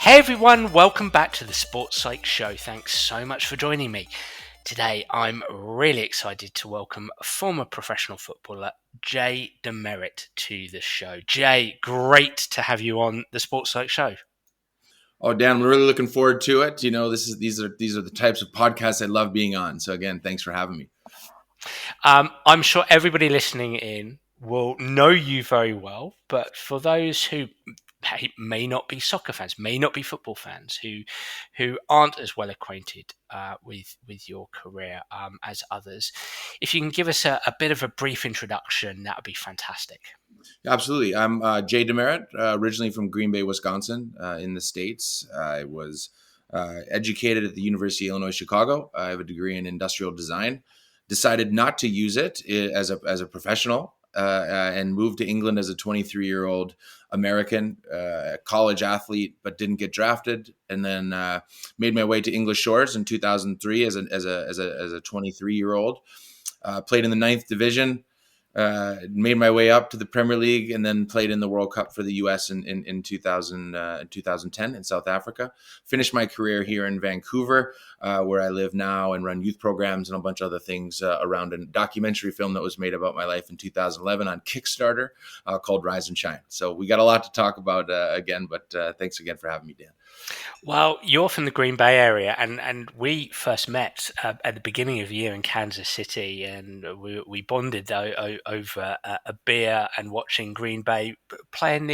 Hey everyone, welcome back to the Sports Psych Show. Thanks so much for joining me. Today I'm really excited to welcome former professional footballer Jay DeMerit to the show. Jay, great to have you on the Sports Psych Show. Oh, Dan, I'm really looking forward to it. These are the types of podcasts I love being on. So again, thanks for having me. I'm sure everybody listening in will know you very well, but for those who may not be soccer fans, may not be football fans, who aren't as well acquainted with your career as others, if you can give us a bit of a brief introduction, that would be fantastic. Absolutely. I'm Jay DeMerit, originally from Green Bay, Wisconsin, in the States. I was educated at the University of Illinois, Chicago. I have a degree in industrial design. Decided not to use it as a professional and moved to England as a 23-year-old American college athlete, but didn't get drafted. And then made my way to English shores in 2003 as a 23-year-old. Played in the 9th division. Made my way up to the Premier League and then played in the World Cup for the US in 2010 in South Africa. Finished my career here in Vancouver, where I live now and run youth programs and a bunch of other things around a documentary film that was made about my life in 2011 on Kickstarter called Rise and Shine. So we got a lot to talk about again, but thanks again for having me, Dan. Well, you're from the Green Bay area, and we first met at the beginning of the year in Kansas City, and we bonded over a beer and watching Green Bay play in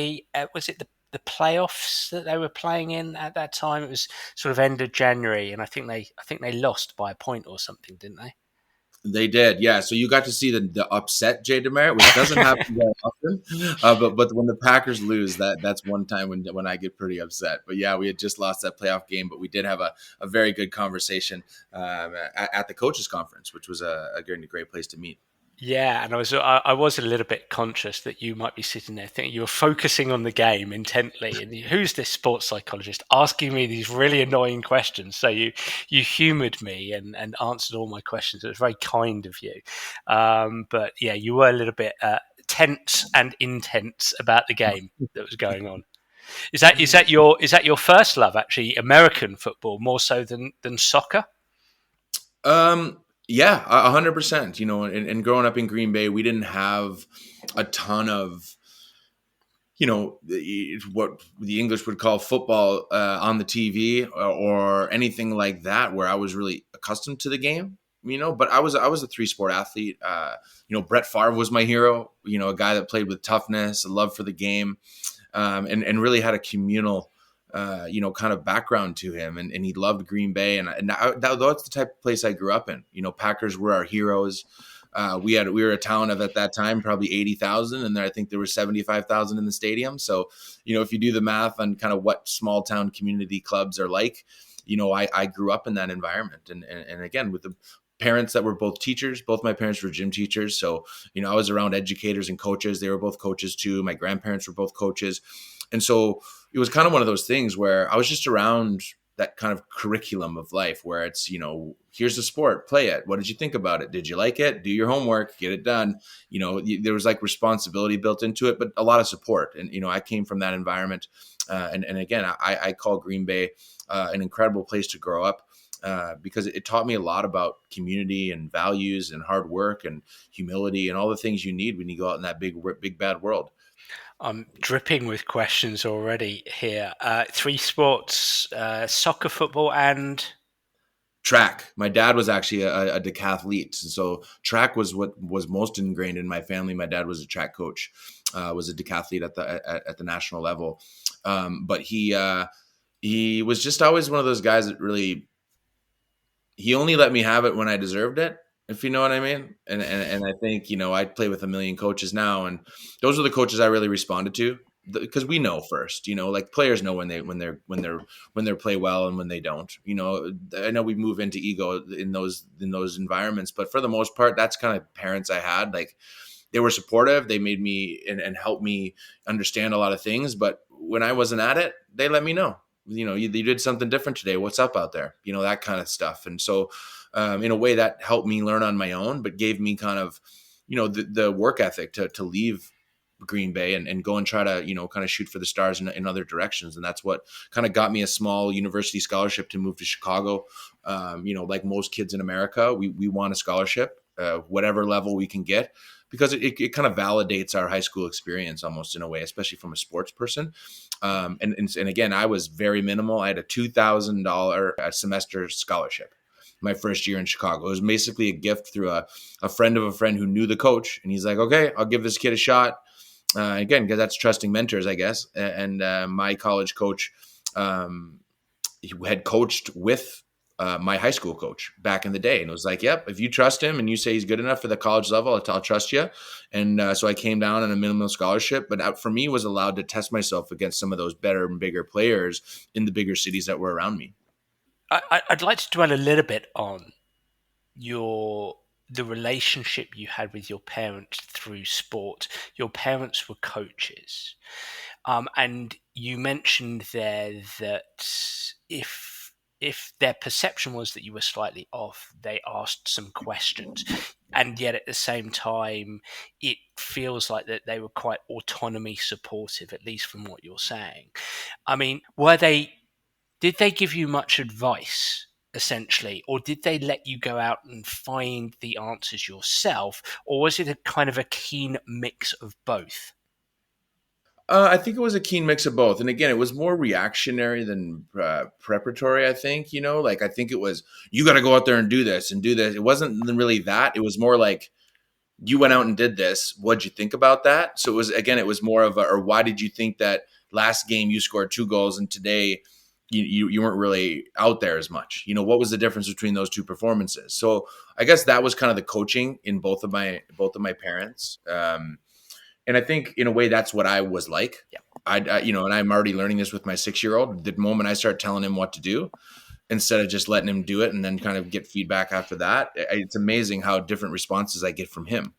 was it the playoffs that they were playing in at that time? It was sort of end of January, and I think they lost by a point or something, didn't they? They did, yeah. So you got to see the upset Jay DeMerit, which doesn't happen very often. But when the Packers lose, that's one time when I get pretty upset. But yeah, we had just lost that playoff game, but we did have a very good conversation at the coaches conference, which was a great place to meet. Yeah, and I was a little bit conscious that you might be sitting there thinking you were focusing on the game intently, and who's this sports psychologist asking me these really annoying questions? So you humoured me and answered all my questions. It was very kind of you, but yeah, you were a little bit tense and intense about the game that was going on. Is that your first love, actually, American football more so than soccer? Yeah, 100%. And growing up in Green Bay, we didn't have a ton of, what the English would call football on the TV or anything like that, where I was really accustomed to the game. But I was a 3-sport athlete. Brett Favre was my hero. A guy that played with toughness, a love for the game, and really had a communal kind of background to him, and he loved Green Bay, and that's the type of place I grew up in. Packers were our heroes. We were a town of, at that time, probably 80,000, and I think there were 75,000 in the stadium. So, if you do the math on kind of what small town community clubs are like, I grew up in that environment, and again with the parents that were both teachers. Both my parents were gym teachers, so I was around educators and coaches. They were both coaches too. My grandparents were both coaches, and so it was kind of one of those things where I was just around that kind of curriculum of life where it's, here's the sport, play it. What did you think about it? Did you like it? Do your homework, get it done. There was like responsibility built into it, but a lot of support. And, I came from that environment. And again, I call Green Bay an incredible place to grow up. Because it taught me a lot about community and values and hard work and humility and all the things you need when you go out in that big bad world. I'm dripping with questions already here. 3 sports, soccer, football, and Track. My dad was actually a decathlete, so track was what was most ingrained in my family. My dad was a track coach, was a decathlete at the national level, but he was just always one of those guys that really, he only let me have it when I deserved it, if you know what I mean. And I think, I play with a million coaches now, and those are the coaches I really responded to, because we know first, like players know when they play well and when they don't. I know we move into ego in those environments, but for the most part, that's kind of parents I had. Like, they were supportive. They made me and helped me understand a lot of things. But when I wasn't at it, they let me know. You did something different today. What's up out there? That kind of stuff. And so, in a way, that helped me learn on my own, but gave me kind of, the work ethic to leave Green Bay and go and try to, kind of shoot for the stars in other directions. And that's what kind of got me a small university scholarship to move to Chicago. Like most kids in America, we want a scholarship, whatever level we can get, because it kind of validates our high school experience almost in a way, especially from a sports person. And again, I was very minimal. I had a $2,000 a semester scholarship my first year in Chicago. It was basically a gift through a friend of a friend who knew the coach. And he's like, okay, I'll give this kid a shot. Again, because that's trusting mentors, I guess. And my college coach he had coached with my high school coach back in the day. And it was like, yep, if you trust him and you say he's good enough for the college level, I'll trust you. And so I came down on a minimum scholarship, but for me was allowed to test myself against some of those better and bigger players in the bigger cities that were around me. I'd like to dwell a little bit on the relationship you had with your parents through sport. Your parents were coaches, and you mentioned there that if their perception was that you were slightly off, they asked some questions, and yet at the same time, it feels like that they were quite autonomy supportive, at least from what you're saying. I mean, did they give you much advice, essentially, or did they let you go out and find the answers yourself, or was it a kind of a keen mix of both? I think it was a keen mix of both. And again, it was more reactionary than preparatory, I think. Like I think it was, you got to go out there and do this and do this. It wasn't really that. It was more like, you went out and did this. What'd you think about that? So it was more of or why did you think that last game you scored 2 goals and today you weren't really out there as much? What was the difference between those two performances? So I guess that was kind of the coaching in both of my parents. And I think in a way that's what I was like. Yeah. And I'm already learning this with my 6-year-old. The moment I start telling him what to do, instead of just letting him do it and then kind of get feedback after that, it's amazing how different responses I get from him.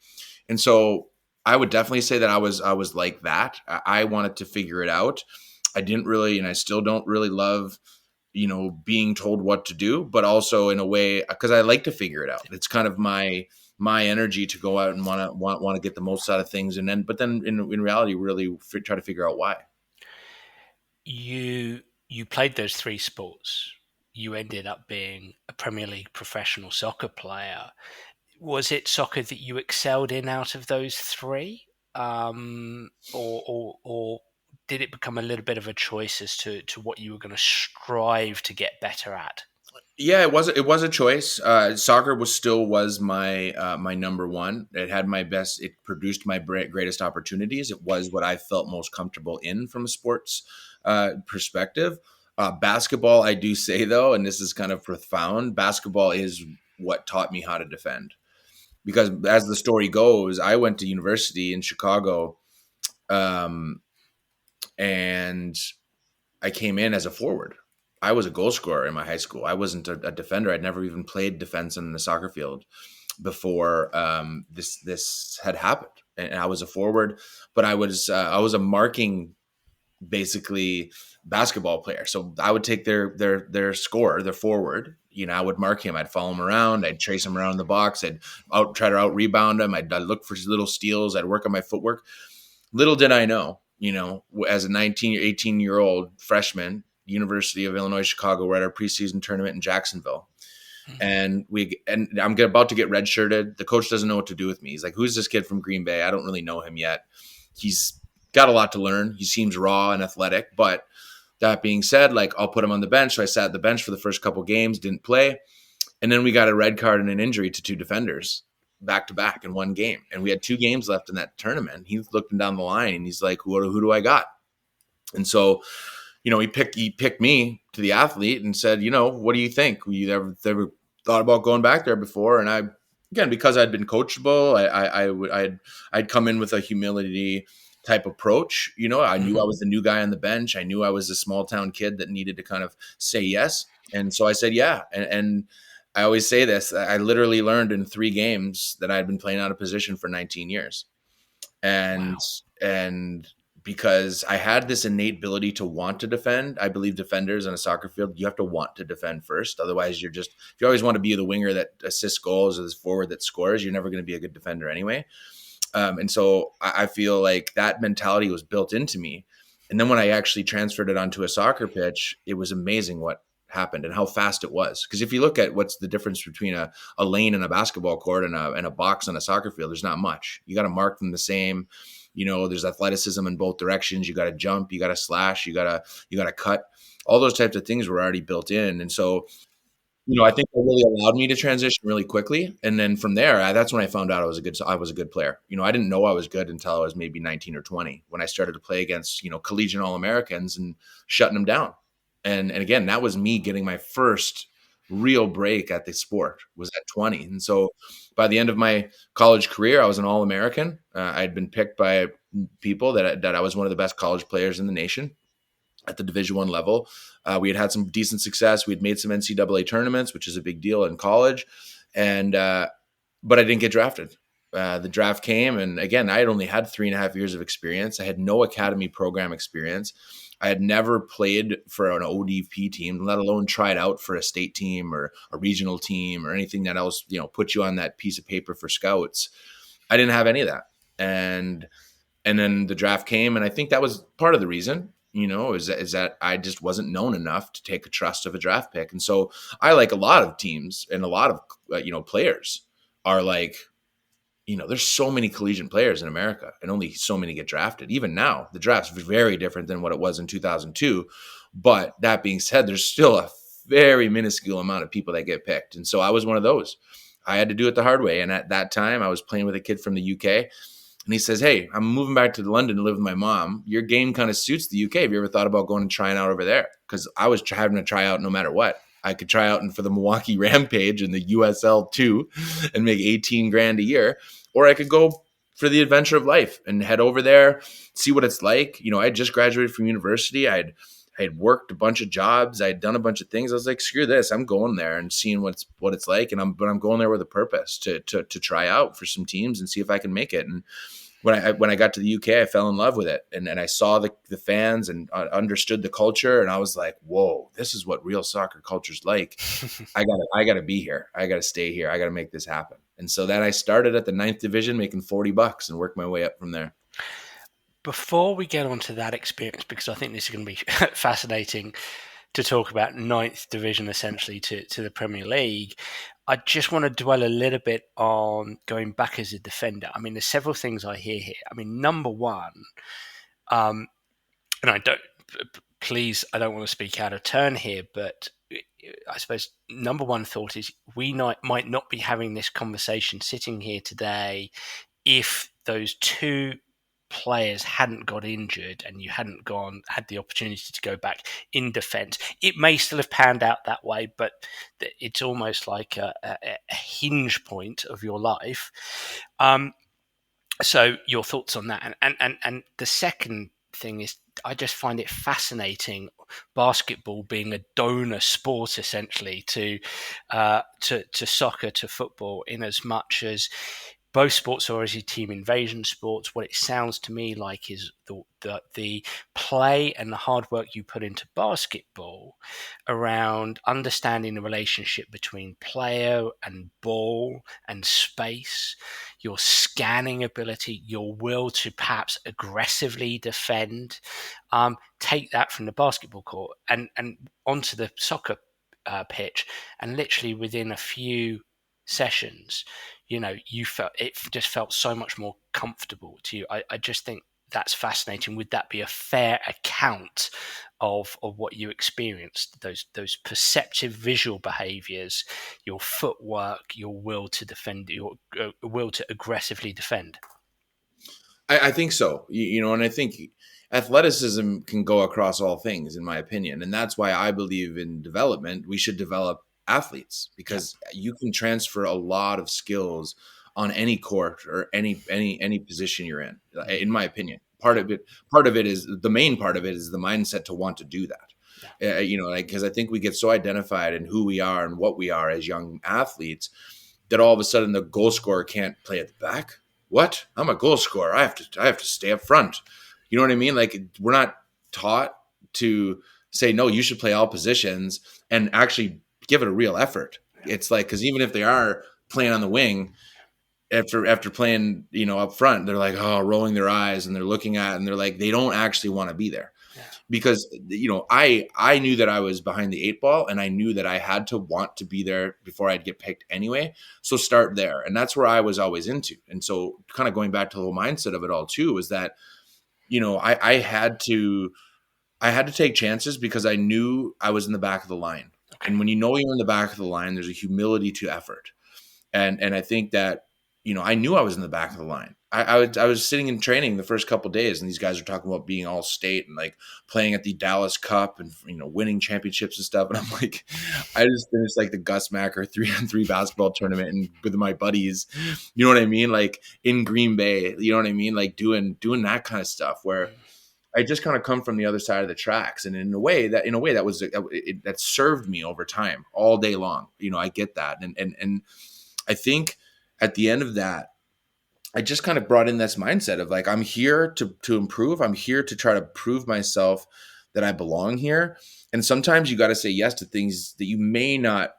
And so I would definitely say that I was like that. I wanted to figure it out. I didn't really, and I still don't really love, being told what to do, but also in a way, because I like to figure it out. It's kind of my energy to go out and want to get the most out of things. But then in reality, really try to figure out why. You played those 3 sports. You ended up being a Premier League professional soccer player. Was it soccer that you excelled in out of those 3, or did it become a little bit of a choice as to what you were going to strive to get better at? Yeah, it was a choice. Soccer was my number one. It had my best. It produced my greatest opportunities. It was what I felt most comfortable in from a sports perspective. Basketball, I do say though, and this is kind of profound. Basketball is what taught me how to defend, because as the story goes, I went to university in Chicago, and I came in as a forward. I was a goal scorer in my high school. I wasn't a defender. I'd never even played defense in the soccer field before this had happened. And I was a forward, but I was a marking, basically, basketball player. So I would take their scorer, their forward. I would mark him. I'd follow him around. I'd chase him around the box. I'd try to out rebound him. I'd look for little steals. I'd work on my footwork. Little did I know, as a 19 or 18-year-old freshman, University of Illinois Chicago, we're at our preseason tournament in Jacksonville. And I'm about to get redshirted. The coach doesn't know what to do with me. He's like, who's this kid from Green Bay? I don't really know him yet. He's got a lot to learn. He seems raw and athletic, but that being said, like, I'll put him on the bench. So I sat at the bench for the first couple games, didn't play. And then we got a red card and an injury to 2 defenders back to back in one game. And we had 2 games left in that tournament. He looked down the line and he's like, who do I got? And so, he picked me to the athlete and said, what do you think? You ever thought about going back there before? And I, again, because I'd been coachable, I'd come in with a humility type approach. I knew I was the new guy on the bench. I knew I was a small town kid that needed to kind of say yes. And so I said, yeah. And I always say this, I literally learned in 3 games that I had been playing out of position for 19 years. And, Wow. and because I had this innate ability to want to defend. I believe defenders on a soccer field, you have to want to defend first. Otherwise, if you always want to be the winger that assists goals or the forward that scores, you're never going to be a good defender anyway. And so I feel like that mentality was built into me. And then when I actually transferred it onto a soccer pitch, it was amazing what happened and how fast it was. Because if you look at what's the difference between a lane and a basketball court and a box on a soccer field, there's not much. You got to mark them the same. There's athleticism in both directions. You got to jump, you got to slash, you got to cut. All those types of things were already built in. And so I think it really allowed me to transition really quickly, and then from there, that's when I found out I was a good player. I didn't know I was good until I was maybe 19 or 20 when I started to play against collegiate All-Americans and shutting them down. And again, that was me getting my first real break at the sport was at 20. And so by the end of my college career, I was an All-American. I had been picked by people that I was one of the best college players in the nation at the Division I level. We had some decent success. We had made some NCAA tournaments, which is a big deal in college. And but I didn't get drafted. The draft came, and again, I had only had 3.5 years of experience. I had no academy program experience. I had never played for an ODP team, let alone tried out for a state team or a regional team or anything that else, put you on that piece of paper for scouts. I didn't have any of that. And then the draft came, and I think that was part of the reason, is that I just wasn't known enough to take a trust of a draft pick. And so I, like a lot of teams and a lot of players are like, there's so many collegiate players in America and only so many get drafted. Even now, the draft's very different than what it was in 2002. But that being said, there's still a very minuscule amount of people that get picked. And so I was one of those. I had to do it the hard way. And at that time, I was playing with a kid from the UK. And he says, "Hey, I'm moving back to London to live with my mom. Your game kind of suits the UK. Have you ever thought about going and trying out over there?" Because I was having to try out no matter what. I could try out for the Milwaukee Rampage in the USL 2 and make 18 grand a year. Or I could go for the adventure of life and head over there, see what it's like. I had just graduated from university. I had worked a bunch of jobs. I had done a bunch of things. I was like, screw this. I'm going there and seeing what it's like. And I'm going there with a purpose to try out for some teams and see if I can make it. And when I got to the UK, I fell in love with it. And I saw the fans and understood the culture. And I was like, whoa, this is what real soccer culture's like. I gotta be here. I gotta stay here. I gotta make this happen. And so then I started at the 9th division, making $40 and worked my way up from there. Before we get on to that experience, because I think this is going to be fascinating to talk about 9th division essentially to the Premier League, I just want to dwell a little bit on going back as a defender. I mean, there's several things I hear here. I mean, number one, and I don't want to speak out of turn here, but I suppose number one thought is we might not be having this conversation sitting here today if those two players hadn't got injured and you hadn't had the opportunity to go back in defence. It may still have panned out that way, but it's almost like a hinge point of your life. So your thoughts on that? And the second thing is, I just find it fascinating, basketball being a donor sport essentially to soccer, to football, in as much as both sports are obviously team invasion sports. What it sounds to me like is the play and the hard work you put into basketball around understanding the relationship between player and ball and space, your scanning ability, your will to perhaps aggressively defend, take that from the basketball court and onto the soccer pitch, and literally within a few sessions, you just felt so much more comfortable to you. I just think that's fascinating. Would that be a fair account of what you experienced? Those perceptive visual behaviors, your footwork, your will to defend, your will to aggressively defend. I think so. And I think athleticism can go across all things, in my opinion, and that's why I believe in development. We should develop athletes because you can transfer a lot of skills on any court or any position you're in my opinion. Part of it is the main part of it is the mindset to want to do that. Because I think we get so identified in who we are and what we are as young athletes that all of a sudden the goal scorer can't play at the back. What? I'm a goal scorer. I have to stay up front. You know what I mean? Like, we're not taught to say, no, you should play all positions and actually give it a real effort. It's like, because even if they are playing on the wing, after playing, up front, they're like, oh, rolling their eyes and they're looking at, and they're like, they don't actually want to be there Yeah. because, I knew that I was behind the eight ball, and I knew that I had to want to be there before I'd get picked anyway. So start there. And that's where I was always into. And so kind of going back to the whole mindset of it all too, was that, I had to take chances because I knew I was in the back of the line. Okay. And when you're in the back of the line, there's a humility to effort. And I think that, I knew I was in the back of the line. I was sitting in training the first couple of days, and these guys are talking about being all state and like playing at the Dallas Cup and winning championships and stuff. And I'm like, I just finished like the Gus Macker 3-on-3 basketball tournament and with my buddies. You know what I mean? Like in Green Bay. You know what I mean? Like doing that kind of stuff where I just kind of come from the other side of the tracks, and in a way that was that served me over time all day long. I get that, and I think at the end of that, I just kind of brought in this mindset of like, I'm here to improve. I'm here to try to prove myself that I belong here. And sometimes you got to say yes to things that you may not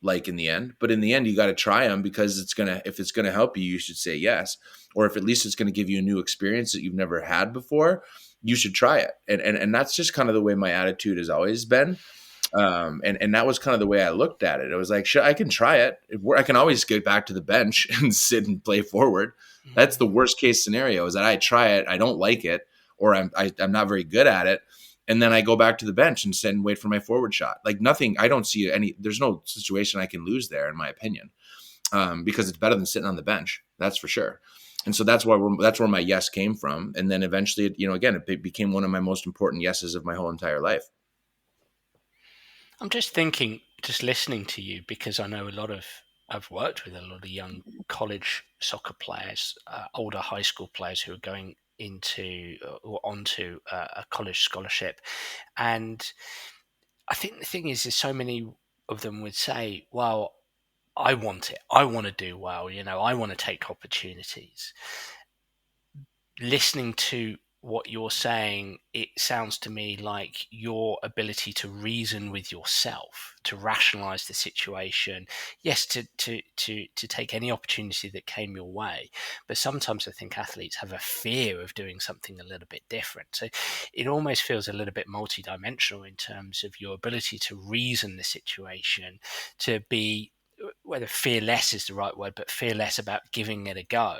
like in the end, but in the end, you got to try them because if it's gonna help you, you should say yes. Or if at least it's gonna give you a new experience that you've never had before, you should try it. And that's just kind of the way my attitude has always been. And that was kind of the way I looked at it. It was like, sure, I can try it. I can always get back to the bench and sit and play forward. That's the worst case scenario, is that I try it, I don't like it, or I'm not very good at it. And then I go back to the bench and sit and wait for my forward shot. Like nothing, I don't see there's no situation I can lose there, in my opinion, because it's better than sitting on the bench. That's for sure. And so that's where my yes came from. And then eventually, again, it became one of my most important yeses of my whole entire life. I'm just thinking, just listening to you, because I've worked with a lot of young college soccer players, older high school players who are going into or onto a college scholarship. And I think the thing is so many of them would say, well, I want it. I want to do well. I want to take opportunities. Listening to what you're saying, it sounds to me like your ability to reason with yourself, to rationalize the situation, yes, to take any opportunity that came your way. But sometimes I think athletes have a fear of doing something a little bit different. So it almost feels a little bit multidimensional in terms of your ability to reason the situation, to be, whether fearless is the right word, but fearless about giving it a go,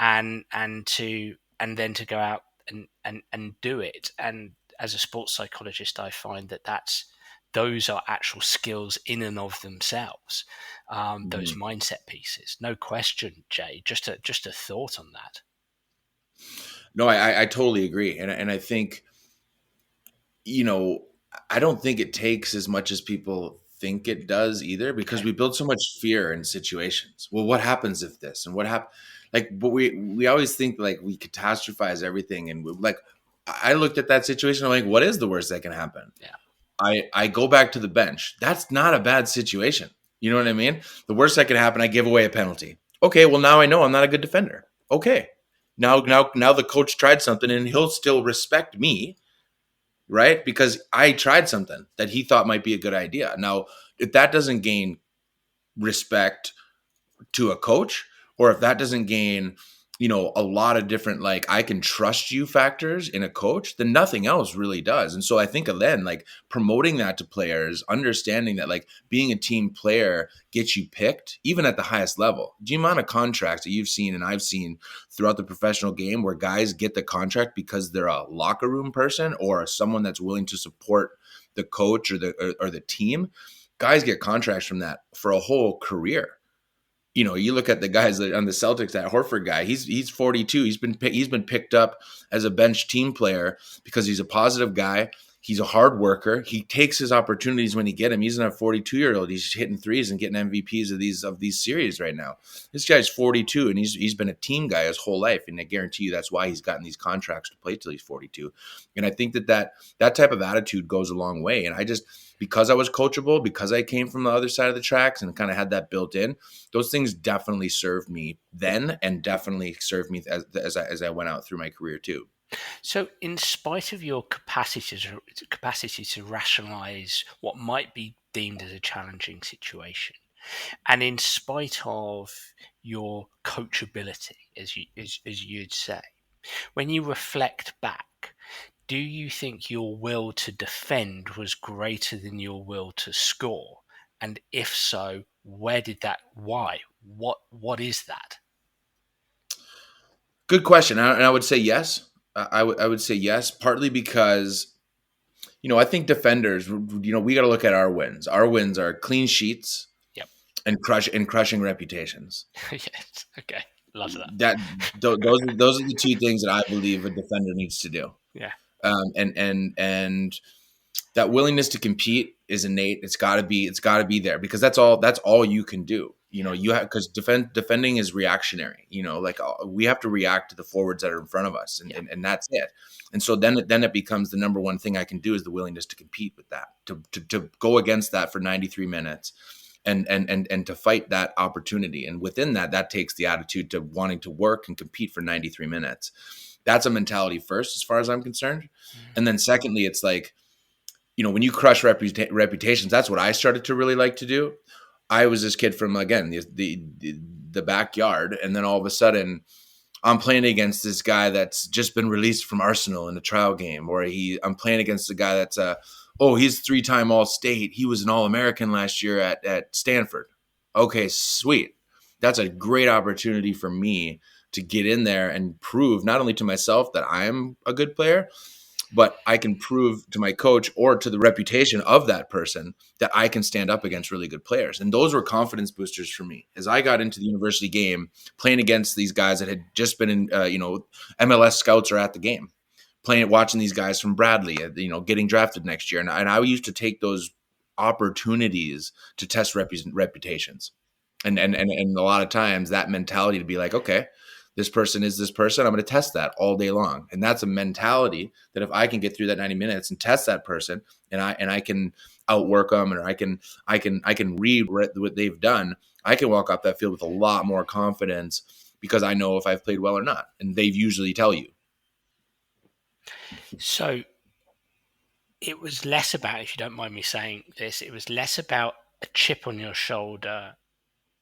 and then to go out and do it. And as a sports psychologist, I find those are actual skills in and of themselves. Those mindset pieces, no question, Jay. Just a thought on that. No, I totally agree, and I think, I don't think it takes as much as people think it does either, because Okay. we build so much fear in situations. Well, what happens if this, and what happen? But we always think like we catastrophize everything, and like I looked at that situation. I'm like, what is the worst that can happen? Yeah. I go back to the bench. That's not a bad situation. You know what I mean? The worst that can happen, I give away a penalty. Okay, well now I know I'm not a good defender. Okay, now the coach tried something, and he'll still respect me, right? Because I tried something that he thought might be a good idea. Now, if that doesn't gain respect to a coach, or if that doesn't gain, a lot of different, like, I can trust you factors in a coach, then nothing else really does. And so I think then, like, promoting that to players, understanding that like being a team player gets you picked even at the highest level. The amount of contracts that you've seen and I've seen throughout the professional game where guys get the contract because they're a locker room person or someone that's willing to support the coach or the team, guys get contracts from that for a whole career. You look at the guys that on the Celtics, that Horford guy, he's 42. He's been picked up as a bench team player because he's a positive guy. He's a hard worker. He takes his opportunities when he get him. He's not a 42-year-old. He's hitting threes and getting MVPs of these series right now. This guy's 42, and he's been a team guy his whole life. And I guarantee you that's why he's gotten these contracts to play till he's 42. And I think that type of attitude goes a long way. And because I was coachable, because I came from the other side of the tracks and kind of had that built in, those things definitely served me then, and definitely served me as I went out through my career too. So, in spite of your capacity to rationalize what might be deemed as a challenging situation, And in spite of your coachability, as you'd say, when you reflect back, do you think your will to defend was greater than your will to score? And if so, why? What is that? Good question. And I would say yes. I would say yes, partly because, I think defenders, we got to look at our wins. Our wins are clean sheets Yep. and crushing reputations. Yes. Okay. Love that. Those are the two things that I believe a defender needs to do. Yeah. And that willingness to compete is innate. It's got to be there, because that's all you can do. You have, because defending is reactionary. Like, we have to react to the forwards that are in front of us, and, Yeah. and that's it. And so then it becomes the number one thing I can do is the willingness to compete with that, to go against that for 93 minutes, and to fight that opportunity. And within that takes the attitude to wanting to work and compete for 93 minutes. That's a mentality first, as far as I'm concerned. And then secondly, it's like, when you crush reputations, that's what I started to really like to do. I was this kid from, again, the backyard, and then all of a sudden I'm playing against this guy that's just been released from Arsenal in a trial game, or I'm playing against a guy that's he's 3-time All-State. He was an All-American last year at Stanford. Okay, sweet. That's a great opportunity for me to get in there and prove not only to myself that I am a good player, but I can prove to my coach or to the reputation of that person that I can stand up against really good players. And those were confidence boosters for me as I got into the university game, playing against these guys that had just been in, MLS scouts are at the game, watching these guys from Bradley, getting drafted next year. And I used to take those opportunities to test reputations. And a lot of times that mentality to be like, okay, this person is this person, I'm going to test that all day long. And that's a mentality that if I can get through that 90 minutes and test that person, and I can outwork them, or I can read what they've done, I can walk off that field with a lot more confidence, because I know if I've played well or not. And they usually tell you. So it was less about, if you don't mind me saying this, it was less about a chip on your shoulder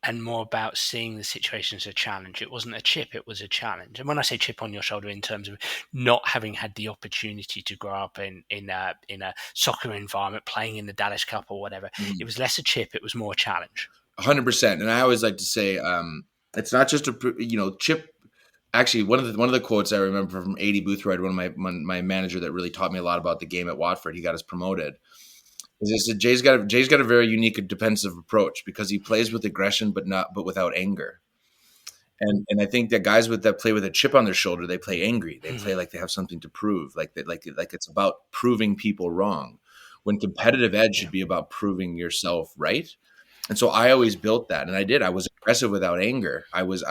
and more about seeing the situation as a challenge. It wasn't a chip, it was a challenge. And when I say chip on your shoulder, in terms of not having had the opportunity to grow up in a soccer environment, playing in the Dallas Cup or whatever, It was less a chip, it was more a challenge. 100%. And I always like to say, it's not just a chip. Actually, one of the quotes I remember from A.D. Boothroyd, one of my manager that really taught me a lot about the game at Watford. He got us promoted. Is this, Jay's got a very unique defensive approach, because he plays with aggression, but without anger. And I think that guys that play with a chip on their shoulder, they play angry. They play like they have something to prove, like it's about proving people wrong. When competitive edge should be about proving yourself right. And so I always built that, and I did. I was aggressive without anger. I was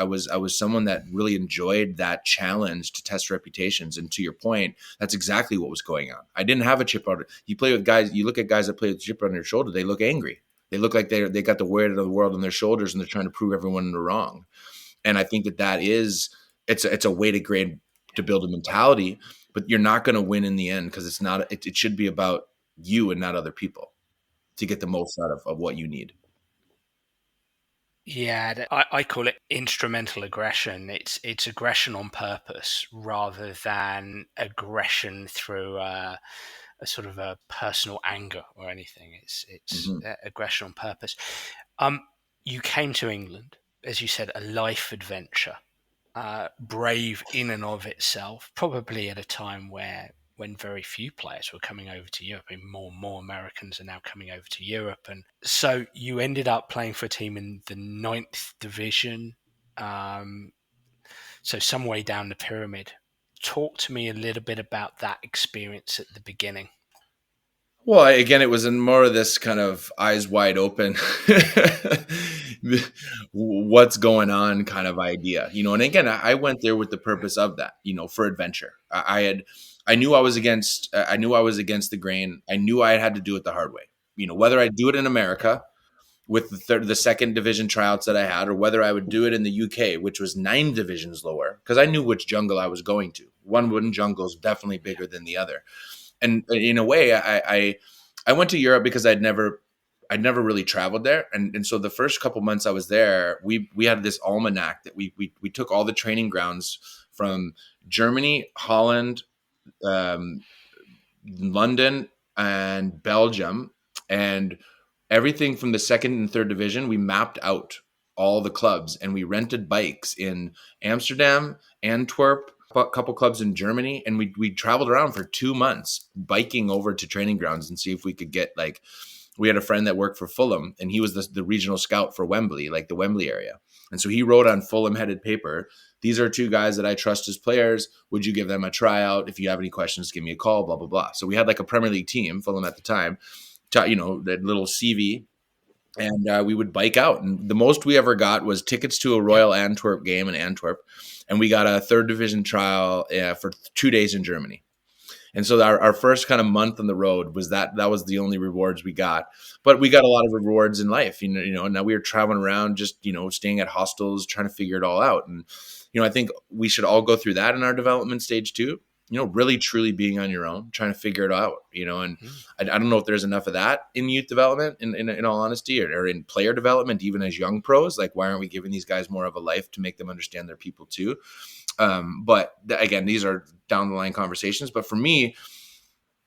someone that really enjoyed that challenge to test reputations. And to your point, that's exactly what was going on. I didn't have a chip on. You play with guys. You look at guys that play with a chip on their shoulder. They look angry. They look like they got the weight of the world on their shoulders, and they're trying to prove everyone wrong. And I think that is it's a way to build a mentality, but you're not going to win in the end, because it's not. It should be about you and not other people to get the most out of what you need. Yeah, I call it instrumental aggression. It's aggression on purpose rather than aggression through a sort of a personal anger or anything. It's aggression on purpose. You came to England, as you said, a life adventure, brave in and of itself. Probably at a time when very few players were coming over to Europe. I mean, more and more Americans are now coming over to Europe. And so you ended up playing for a team in the 9th division, so some way down the pyramid. Talk to me a little bit about that experience at the beginning. Well, again, it was in more of this kind of eyes wide open, what's going on kind of idea, And again, I went there with the purpose of that, for adventure. I knew I was against the grain. I knew I had to do it the hard way. Whether I do it in America with the second division tryouts that I had, or whether I would do it in the UK, which was 9 divisions lower, because I knew which jungle I was going to. One jungle is definitely bigger than the other. And in a way, I went to Europe because I'd never I'd never really traveled there. And so the first couple months I was there, we had this almanac that we took all the training grounds from Germany, Holland, um, London, and Belgium, and everything from the second and third division. We mapped out all the clubs, and we rented bikes in Amsterdam, Antwerp, a couple clubs in Germany, and we traveled around for 2 months biking over to training grounds and see if we could get like. We had a friend that worked for Fulham, and he was the regional scout for Wembley, like the Wembley area. And so he wrote on Fulham headed paper, these are two guys that I trust as players. Would you give them a tryout? If you have any questions, give me a call, blah, blah, blah. So we had like a Premier League team, Fulham at the time, that little CV, and we would bike out. And the most we ever got was tickets to a Royal Antwerp game in Antwerp. And we got a third division trial for 2 days in Germany. And so our first kind of month on the road was that was the only rewards we got. But we got a lot of rewards in life, now we were traveling around, just, staying at hostels, trying to figure it all out. And, I think we should all go through that in our development stage too, really truly being on your own, trying to figure it out, and I don't know if there's enough of that in youth development in all honesty, or in player development, even as young pros. Like, why aren't we giving these guys more of a life to make them understand their people too? But again, these are down the line conversations. But for me,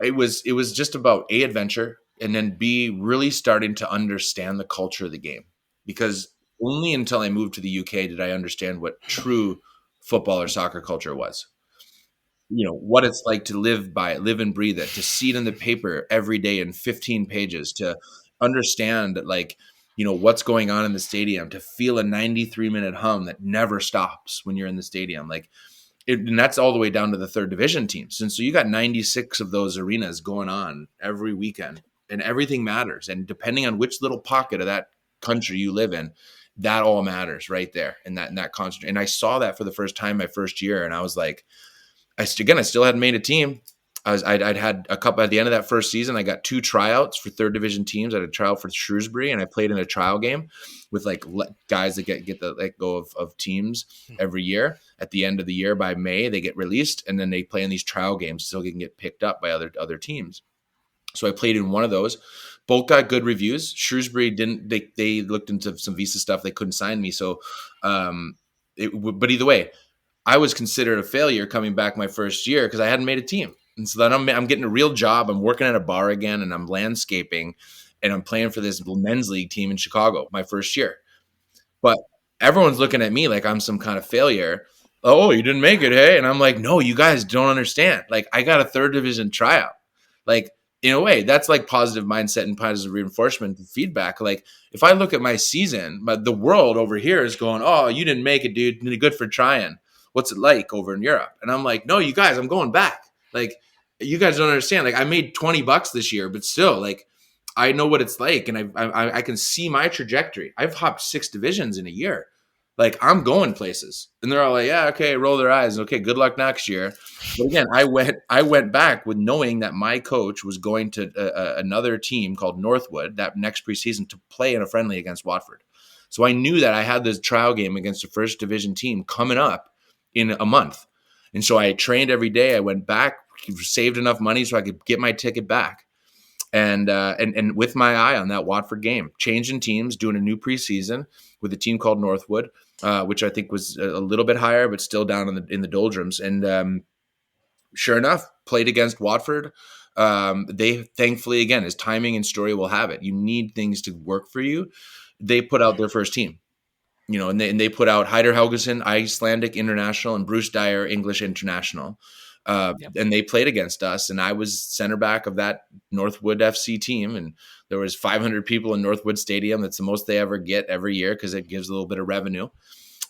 it was just about A, adventure, and then B, really starting to understand the culture of the game. Because only until I moved to the UK did I understand what true football or soccer culture was. What it's like to live and breathe it, to see it in the paper every day in 15 pages, to understand that, like, what's going on in the stadium, to feel a 93-minute hum that never stops when you're in the stadium. Like, and that's all the way down to the third division teams. And so you got 96 of those arenas going on every weekend, and everything matters. And depending on which little pocket of that country you live in, that all matters right there. And that constant. And I saw that for the first time my first year. And I was like, I still hadn't made a team. I'd had a couple at the end of that first season. I got 2 tryouts for third division teams. I had a tryout for Shrewsbury, and I played in a trial game with like guys that get the let go of teams every year. At the end of the year, by May, they get released, and then they play in these trial games so they can get picked up by other teams. So I played in one of those. Both got good reviews. Shrewsbury didn't. They looked into some visa stuff. They couldn't sign me. So, but either way, I was considered a failure coming back my first year because I hadn't made a team. And so then I'm getting a real job. I'm working at a bar again, and I'm landscaping, and I'm playing for this men's league team in Chicago my first year. But everyone's looking at me like I'm some kind of failure. Oh, you didn't make it, hey? And I'm like, no, you guys don't understand. Like, I got a third division tryout. Like, in a way, that's like positive mindset and positive reinforcement and feedback. Like, if I look at my season, but the world over here is going, oh, you didn't make it, dude. Good for trying. What's it like over in Europe? And I'm like, no, you guys, I'm going back. Like, you guys don't understand. Like, I made $20 this year, but still, like, I know what it's like, and I can see my trajectory. I've hopped 6 divisions in a year. Like, I'm going places, and they're all like, yeah, okay, roll their eyes. Okay, good luck next year. But again, I went back with knowing that my coach was going to another team called Northwood that next preseason to play in a friendly against Watford. So I knew that I had this trial game against a first division team coming up in a month. And so I trained every day. I went back, saved enough money so I could get my ticket back. And with my eye on that Watford game, changing teams, doing a new preseason with a team called Northwood, which I think was a little bit higher, but still down in the doldrums. And sure enough, played against Watford. They thankfully, again, as timing and story will have it, you need things to work for you. They put out their first team. And they put out Heider Helgeson, Icelandic international, and Bruce Dyer, English international. And they played against us, and I was center back of that Northwood FC team. And there was 500 people in Northwood Stadium. That's the most they ever get every year because it gives a little bit of revenue.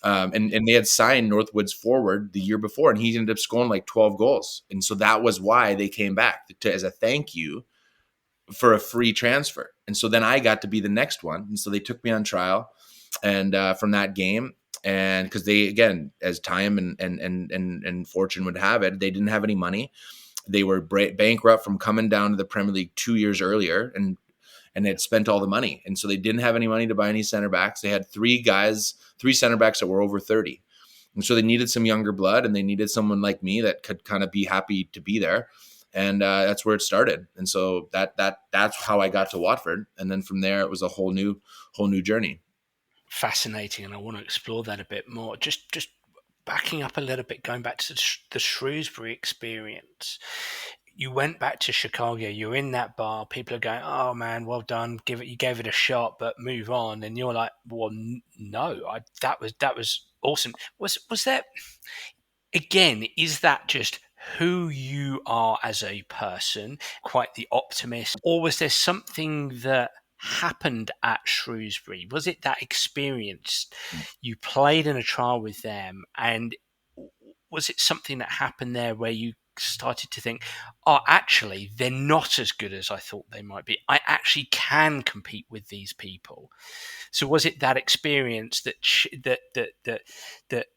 And they had signed Northwood's forward the year before, and he ended up scoring like 12 goals. And so that was why they came back as a thank you for a free transfer. And so then I got to be the next one. And so they took me on trial. And from that game, and because they, again, as time and fortune would have it, they didn't have any money. They were bankrupt from coming down to the Premier League 2 years earlier, and had spent all the money. And so they didn't have any money to buy any center backs. They had 3 center backs that were over 30. And so they needed some younger blood, and they needed someone like me that could kind of be happy to be there. And that's where it started. And so that's how I got to Watford. And then from there, it was a whole new journey. Fascinating, and I want to explore that a bit more. Just backing up a little bit, going back to the Shrewsbury experience. You went back to Chicago. You're in that bar. People are going, "Oh man, well done. You gave it a shot, but move on." And you're like, "Well, no, that was awesome." Was that again? Is that just who you are as a person, quite the optimist, or was there something that happened at Shrewsbury? Was it that experience? You played in a trial with them, and was it something that happened there where you started to think, oh, actually, they're not as good as I thought they might be. I actually can compete with these people. So was it that experience that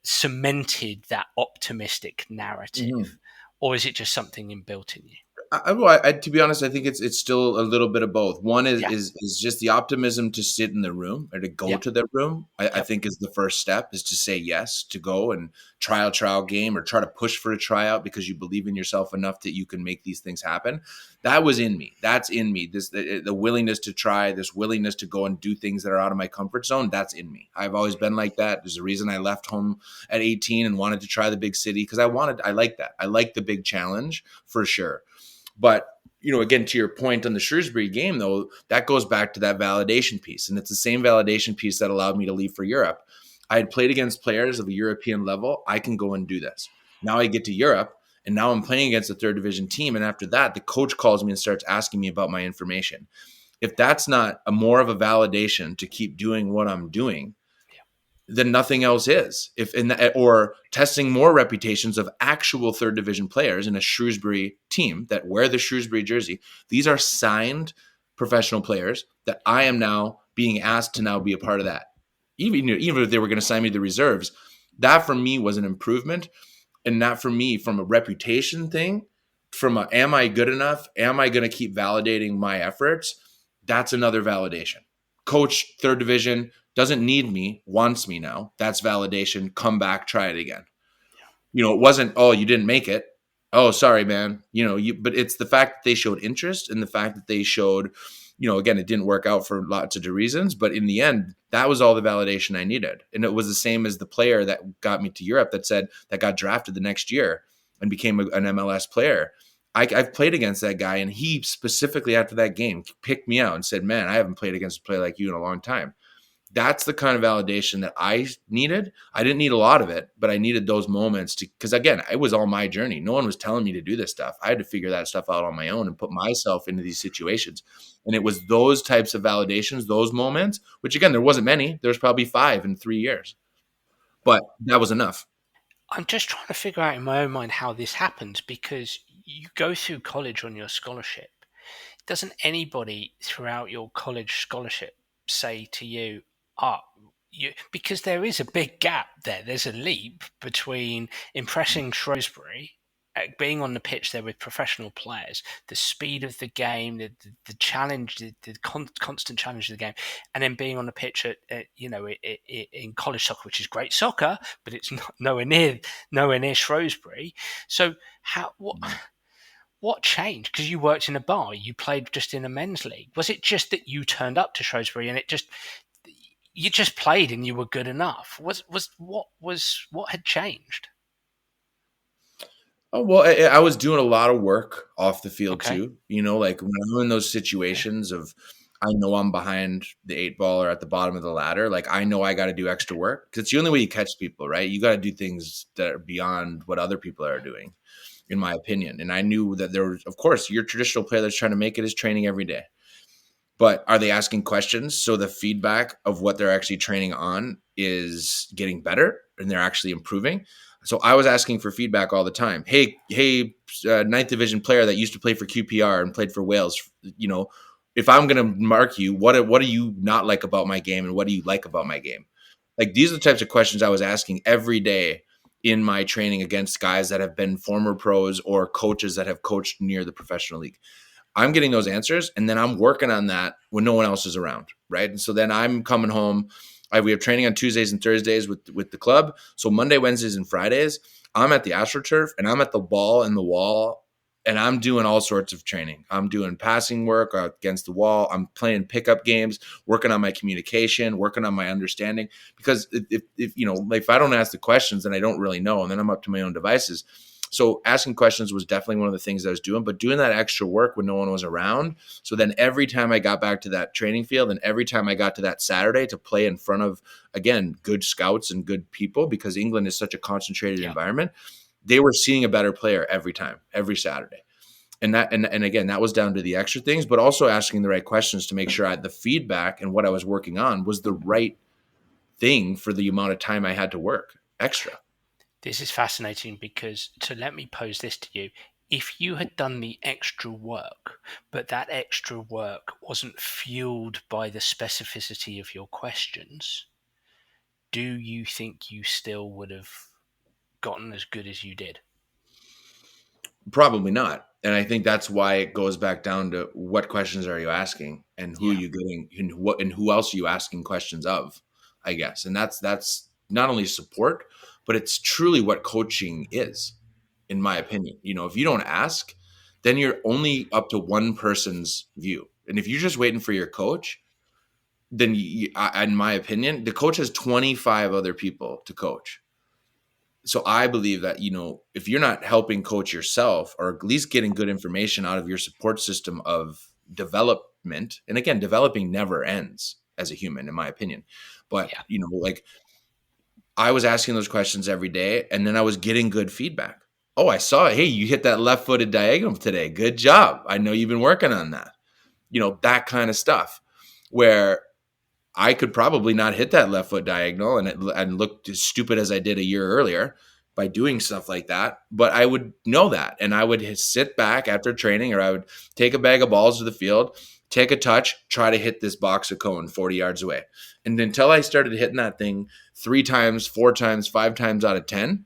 cemented that optimistic narrative, Mm-hmm. or is it just something inbuilt in you? To be honest, I think it's still a little bit of both. One Yeah, is just the optimism to sit in the room or to go yeah, to the room. I yep, think is the first step, is to say yes, to go and trial game, or try to push for a tryout because you believe in yourself enough that you can make these things happen. That was in me. That's in me. The willingness to try, this willingness to go and do things that are out of my comfort zone. That's in me. I've always been like that. There's a reason I left home at 18 and wanted to try the big city, because I like that. I like the big challenge for sure. But, again, to your point on the Shrewsbury game, though, that goes back to that validation piece. And it's the same validation piece that allowed me to leave for Europe. I had played against players of a European level. I can go and do this. Now I get to Europe, and now I'm playing against a third division team. And after that, the coach calls me and starts asking me about my information. If that's not more of a validation to keep doing what I'm doing, then nothing else is. Or testing more reputations of actual third division players in a Shrewsbury team that wear the Shrewsbury jersey. These are signed professional players that I am now being asked to now be a part of that. Even if they were going to sign me to the reserves, that for me was an improvement. And not for me from a reputation thing, from a, am I good enough? Am I going to keep validating my efforts? That's another validation. Coach, third division, doesn't need me, wants me now. That's validation. Come back, try it again. It wasn't, oh, you didn't make it. Oh, sorry, man. But it's the fact that they showed interest, and the fact that they showed, again, it didn't work out for lots of reasons, but in the end, that was all the validation I needed. And it was the same as the player that got me to Europe that got drafted the next year and became an MLS player. I've played against that guy, and he specifically after that game picked me out and said, man, I haven't played against a player like you in a long time. That's the kind of validation that I needed. I didn't need a lot of it, but I needed those moments because again, it was all my journey. No one was telling me to do this stuff. I had to figure that stuff out on my own and put myself into these situations. And it was those types of validations, those moments, which again, there wasn't many. There was probably 5 in 3 years, but that was enough. I'm just trying to figure out in my own mind how this happens, because you go through college on your scholarship. Doesn't anybody throughout your college scholarship say to you, ah, because there is a big gap there. There's a leap between impressing Shrewsbury, being on the pitch there with professional players, the speed of the game, the challenge, the constant challenge of the game, and then being on the pitch in college soccer, which is great soccer, but it's not nowhere near Shrewsbury. So what changed? Because you worked in a bar, you played just in a men's league. Was it just that you turned up to Shrewsbury and you just played and you were good enough? What had changed? Oh, well, I was doing a lot of work off the field Okay. too. Like when I'm in those Okay. situations of, I know I'm behind the 8 ball or at the bottom of the ladder. Like I know I got to do extra work, because it's the only way you catch people, right? You got to do things that are beyond what other people are doing, in my opinion. And I knew that there was, of course, your traditional player that's trying to make it is training every day. But are they asking questions? So the feedback of what they're actually training on is getting better and they're actually improving. So I was asking for feedback all the time. Hey, ninth division player that used to play for QPR and played for Wales. If I'm going to mark you, what do you not like about my game, and what do you like about my game? Like these are the types of questions I was asking every day in my training against guys that have been former pros or coaches that have coached near the professional league. I'm getting those answers, and then I'm working on that when no one else is around, right? And so then I'm coming home. We have training on Tuesdays and Thursdays with the club. So Monday, Wednesdays, and Fridays, I'm at the AstroTurf, and I'm at the ball and the wall and I'm doing all sorts of training. I'm doing passing work against the wall. I'm playing pickup games, working on my communication, working on my understanding. Because if you know, like if I don't ask the questions, then I don't really know, and then I'm up to my own devices. So asking questions was definitely one of the things I was doing, but doing that extra work when no one was around. So then every time I got back to that training field and every time I got to that Saturday to play in front of, again, good scouts and good people, because England is such a concentrated Yeah. environment, they were seeing a better player every time, every Saturday. And again, that was down to the extra things, but also asking the right questions to make sure the feedback and what I was working on was the right thing for the amount of time I had to work extra. This is fascinating because, so let me pose this to you. If you had done the extra work, but that extra work wasn't fueled by the specificity of your questions, do you think you still would have gotten as good as you did? Probably not. And I think that's why it goes back down to what questions are you asking and who are Yeah. you getting and who else are you asking questions of, I guess. And that's not only support, but it's truly what coaching is, in my opinion. You know, if you don't ask, then you're only up to one person's view. And if you're just waiting for your coach, then in my opinion, the coach has 25 other people to coach. So I believe that, you know, if you're not helping coach yourself or at least getting good information out of your support system of development, and again, developing never ends as a human, in my opinion. But, Yeah. you know, like I was asking those questions every day and then I was getting good feedback. Oh, I saw it. Hey, you hit that left footed diagonal today. Good job. I know you've been working on that. You know, that kind of stuff where I could probably not hit that left foot diagonal and look as stupid as I did a year earlier by doing stuff like that. But I would know that. And I would sit back after training, or I would take a bag of balls to the field, take a touch, try to hit this box of cone 40 yards away. And until I started hitting that thing 3 times, 4 times, 5 times out of 10,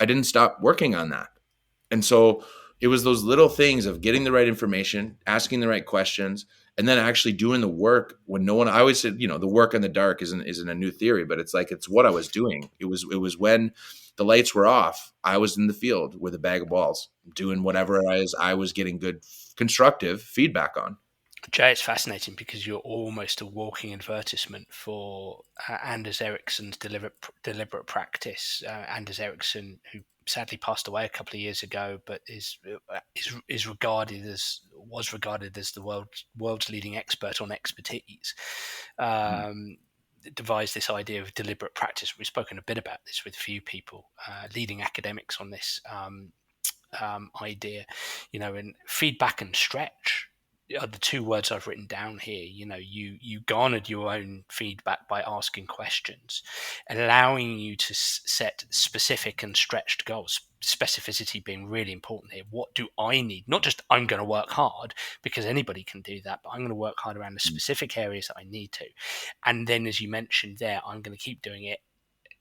I didn't stop working on that. And so it was those little things of getting the right information, asking the right questions, and then actually doing the work when no one. I always said, you know, the work in the dark isn't a new theory, but it's like it's what I was doing. It was when the lights were off, I was in the field with a bag of balls, doing whatever I was getting good constructive feedback on. Jay, it's fascinating because you're almost a walking advertisement for Anders Ericsson's deliberate practice. Anders Ericsson, who sadly passed away a couple of years ago, but is regarded as was regarded as the world's leading expert on expertise. Devised this idea of deliberate practice. We've spoken a bit about this with a few people, leading academics on this idea. You know, and feedback and stretch are the two words I've written down here. You know, you garnered your own feedback by asking questions, allowing you to set specific and stretched goals. Specificity being really important here. What do I need? Not just I'm going to work hard, because anybody can do that, but I'm going to work hard around the specific areas that I need to. And then, as you mentioned there, I'm going to keep doing it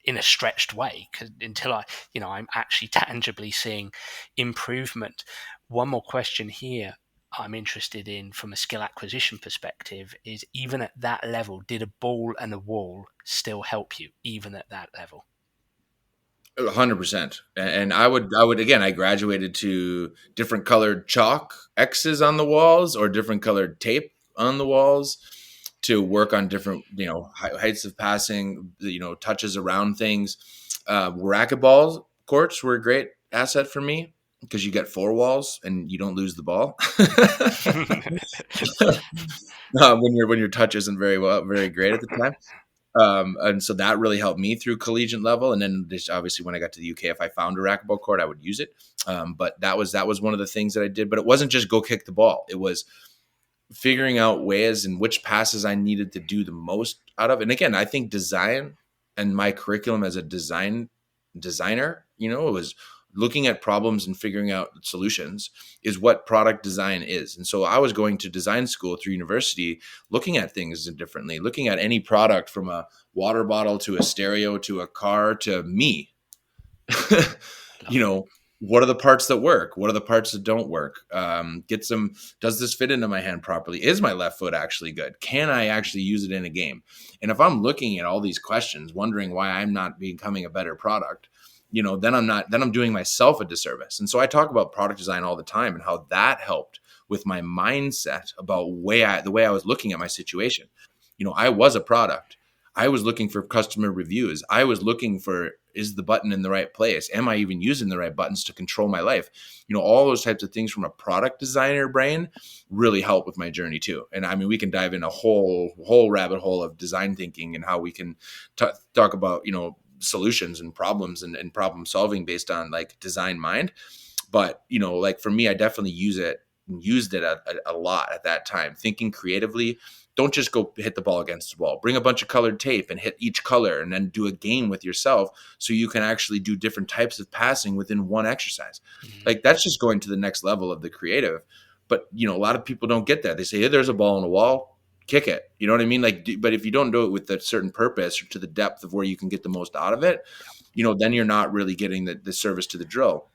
in a stretched way until I'm actually tangibly seeing improvement. One more question here I'm interested in from a skill acquisition perspective is, even at that level, did a ball and a wall still help you even at that level? 100%. And I would again, I graduated to different colored chalk X's on the walls or different colored tape on the walls to work on different, you know, heights of passing, you know, touches around things. Racquetball courts were a great asset for me because you get 4 walls and you don't lose the ball. When your touch isn't very great at the time. And so that really helped me through collegiate level. And then just obviously when I got to the UK, if I found a racquetball court, I would use it. But that was one of the things that I did. But it wasn't just go kick the ball. It was figuring out ways and which passes I needed to do the most out of. And again, I think design and my curriculum as a designer, you know, it was looking at problems and figuring out solutions is what product design is. And so I was going to design school through university, looking at things differently, looking at any product from a water bottle to a stereo to a car to me. You Love it. know, what are the parts that work? What are the parts that don't work? Does this fit into my hand properly? Is my left foot actually good? Can I actually use it in a game? And if I'm looking at all these questions, wondering why I'm not becoming a better product, then I'm doing myself a disservice. And so I talk about product design all the time and how that helped with my mindset about the way I was looking at my situation. I was a product. I was looking for customer reviews. I was looking for, is the button in the right place? Am I even using the right buttons to control my life? All those types of things from a product designer brain really help with my journey too. And I mean, we can dive in a whole rabbit hole of design thinking and how we can talk about, solutions and problems and problem solving based on like design mind. But, like for me, I definitely used it a lot at that time, thinking creatively. Don't just go hit the ball against the wall. Bring a bunch of colored tape and hit each color and then do a game with yourself so you can actually do different types of passing within one exercise. Like that's just going to the next level of the creative. But, a lot of people don't get that. They say, hey, there's a ball on the wall, kick it. You know what I mean? Like, but if you don't do it with a certain purpose or to the depth of where you can get the most out of it, then you're not really getting the service to the drill.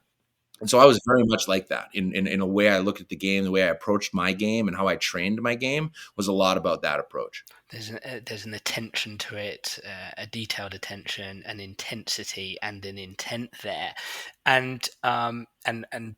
And so I was very much like that in a way I looked at the game, the way I approached my game and how I trained my game was a lot about that approach. There's an attention to it, a detailed attention, an intensity, and an intent there, and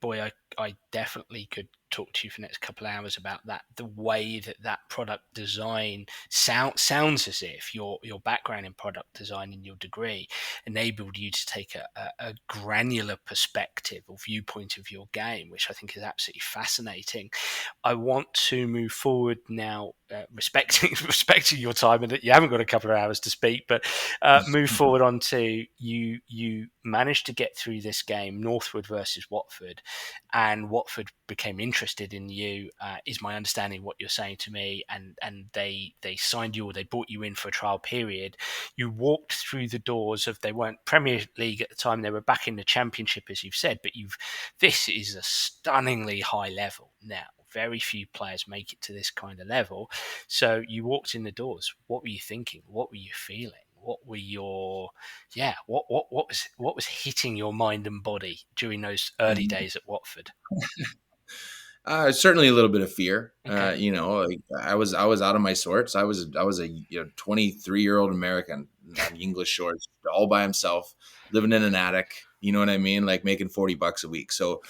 boy, I definitely could talk to you for the next couple of hours about that. The way that product design sounds as if your background in product design and your degree enabled you to take a granular perspective or viewpoint of your game, which I think is absolutely fascinating. I want to move forward now, respecting your time and that you haven't got a couple of hours to speak, but move forward on to you managed to get through this game, Northwood versus Watford, and Watford became interested in you, is my understanding what you're saying to me, and they signed you, or they brought you in for a trial period. You walked through the doors of, they weren't Premier League at the time, they were back in the Championship, as you've said, but this is a stunningly high level now. Very few players make it to this kind of level. So you walked in the doors. What were you thinking? What were you feeling? What were what was hitting your mind and body during those early days at Watford? Certainly a little bit of fear. Okay. Like I was out of my sorts. I was a 23-year-old American on English shorts, all by himself, living in an attic. You know what I mean? Like making $40 a week. So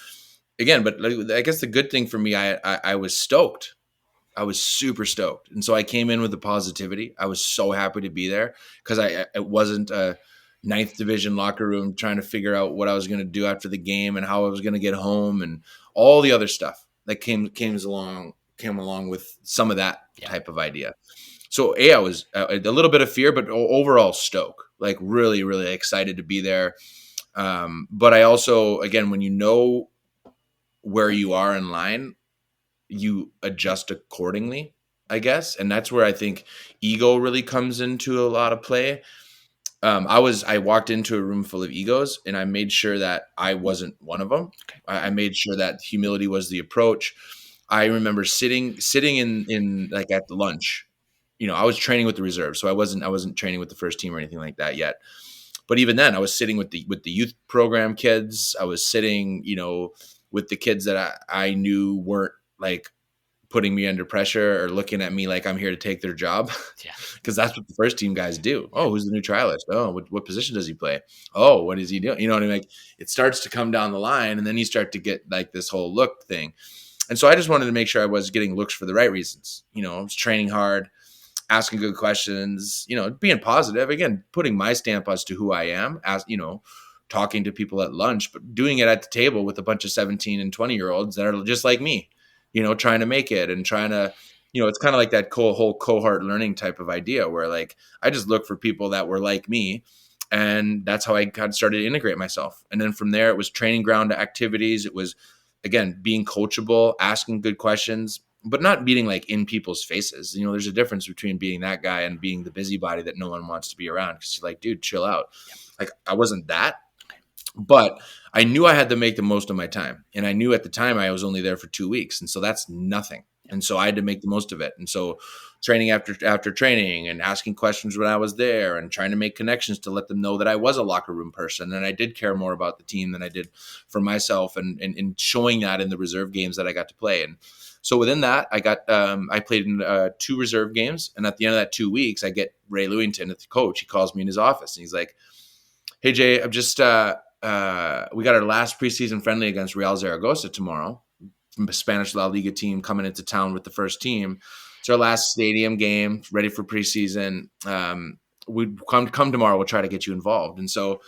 again, but I guess the good thing for me, I was stoked. I was super stoked. And so I came in with the positivity. I was so happy to be there because it wasn't a ninth division locker room trying to figure out what I was going to do after the game and how I was going to get home and all the other stuff that came along with some of that type of idea. So I was a little bit of fear, but overall stoked, like really, really excited to be there. But I also, again, when you know where you are in line, you adjust accordingly, I guess. And that's where I think ego really comes into a lot of play. I walked into a room full of egos and I made sure that I wasn't one of them. Okay. I made sure that humility was the approach. I remember sitting in like at the lunch, I was training with the reserve. So I wasn't training with the first team or anything like that yet. But even then I was sitting with the youth program kids. I was sitting, with the kids that I knew weren't like putting me under pressure or looking at me like I'm here to take their job. Yeah. Because that's what the first team guys do. Oh, who's the new trialist? Oh, what position does he play? Oh, what is he doing? You know what I mean? Like it starts to come down the line and then you start to get like this whole look thing. And so I just wanted to make sure I was getting looks for the right reasons. I was training hard, asking good questions, being positive, again, putting my stamp as to who I am, as, talking to people at lunch, but doing it at the table with a bunch of 17 and 20-year-olds that are just like me, trying to make it and trying to, it's kind of like that whole cohort learning type of idea where like, I just look for people that were like me. And that's how I kind of started to integrate myself. And then from there, it was training ground activities. It was, again, being coachable, asking good questions, but not being like in people's faces. There's a difference between being that guy and being the busybody that no one wants to be around. Cause you're like, dude, chill out. Like I wasn't that. But I knew I had to make the most of my time. And I knew at the time I was only there for 2 weeks. And so that's nothing. And so I had to make the most of it. And so training after training and asking questions when I was there and trying to make connections to let them know that I was a locker room person. And I did care more about the team than I did for myself and showing that in the reserve games that I got to play. And so within that, I played in 2 reserve games. And at the end of that 2 weeks, I get Ray Lewington, the coach. He calls me in his office and he's like, hey, Jay, I'm just our last preseason friendly against Real Zaragoza tomorrow. Spanish La Liga team coming into town with the first team. It's our last stadium game, ready for preseason. We come tomorrow. We'll try to get you involved. And so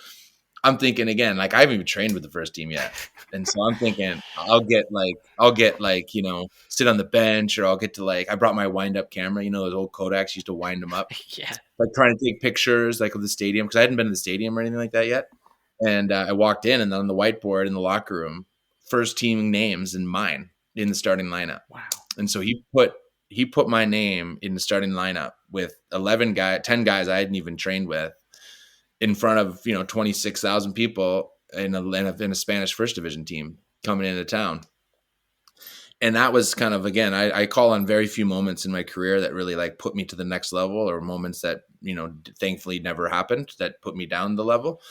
I'm thinking again, like I haven't even trained with the first team yet, and so I'm thinking I'll get like sit on the bench, or I'll get to like I brought my wind up camera. Those old Kodaks used to wind them up, Yeah. like trying to take pictures like of the stadium because I hadn't been to the stadium or anything like that yet. And I walked in, and then on the whiteboard in the locker room, first team names and mine in the starting lineup. Wow. And so he put my name in the starting lineup with 10 guys I hadn't even trained with in front of 26,000 people in a Spanish first division team coming into town. And that was kind of, again, I call on very few moments in my career that really like put me to the next level, or moments that thankfully never happened that put me down the level.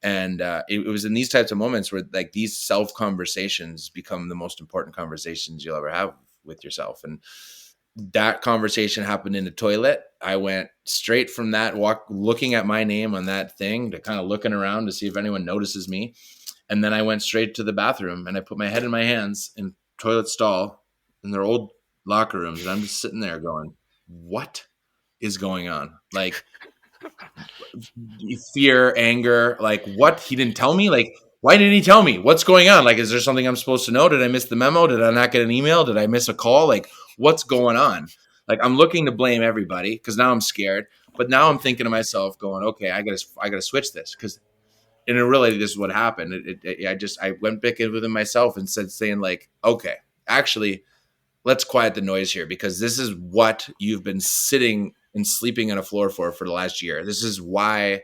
And it was in these types of moments where like these self conversations become the most important conversations you'll ever have with yourself. And that conversation happened in the toilet. I went straight from that looking at my name on that thing to kind of looking around to see if anyone notices me. And then I went straight to the bathroom, and I put my head in my hands in toilet stall in their old locker rooms. And I'm just sitting there going, what is going on? Like, fear, anger, like what? He didn't tell me? Like, why didn't he tell me? What's going on? Like, is there something I'm supposed to know? Did I miss the memo? Did I not get an email? Did I miss a call? Like, what's going on? Like, I'm looking to blame everybody because now I'm scared. But now I'm thinking to myself, going, okay, I gotta switch this, because in reality, this is what happened. I went back in within myself and saying like, okay, actually, let's quiet the noise here, because this is what you've been sitting and sleeping on a floor for the last year. This is why,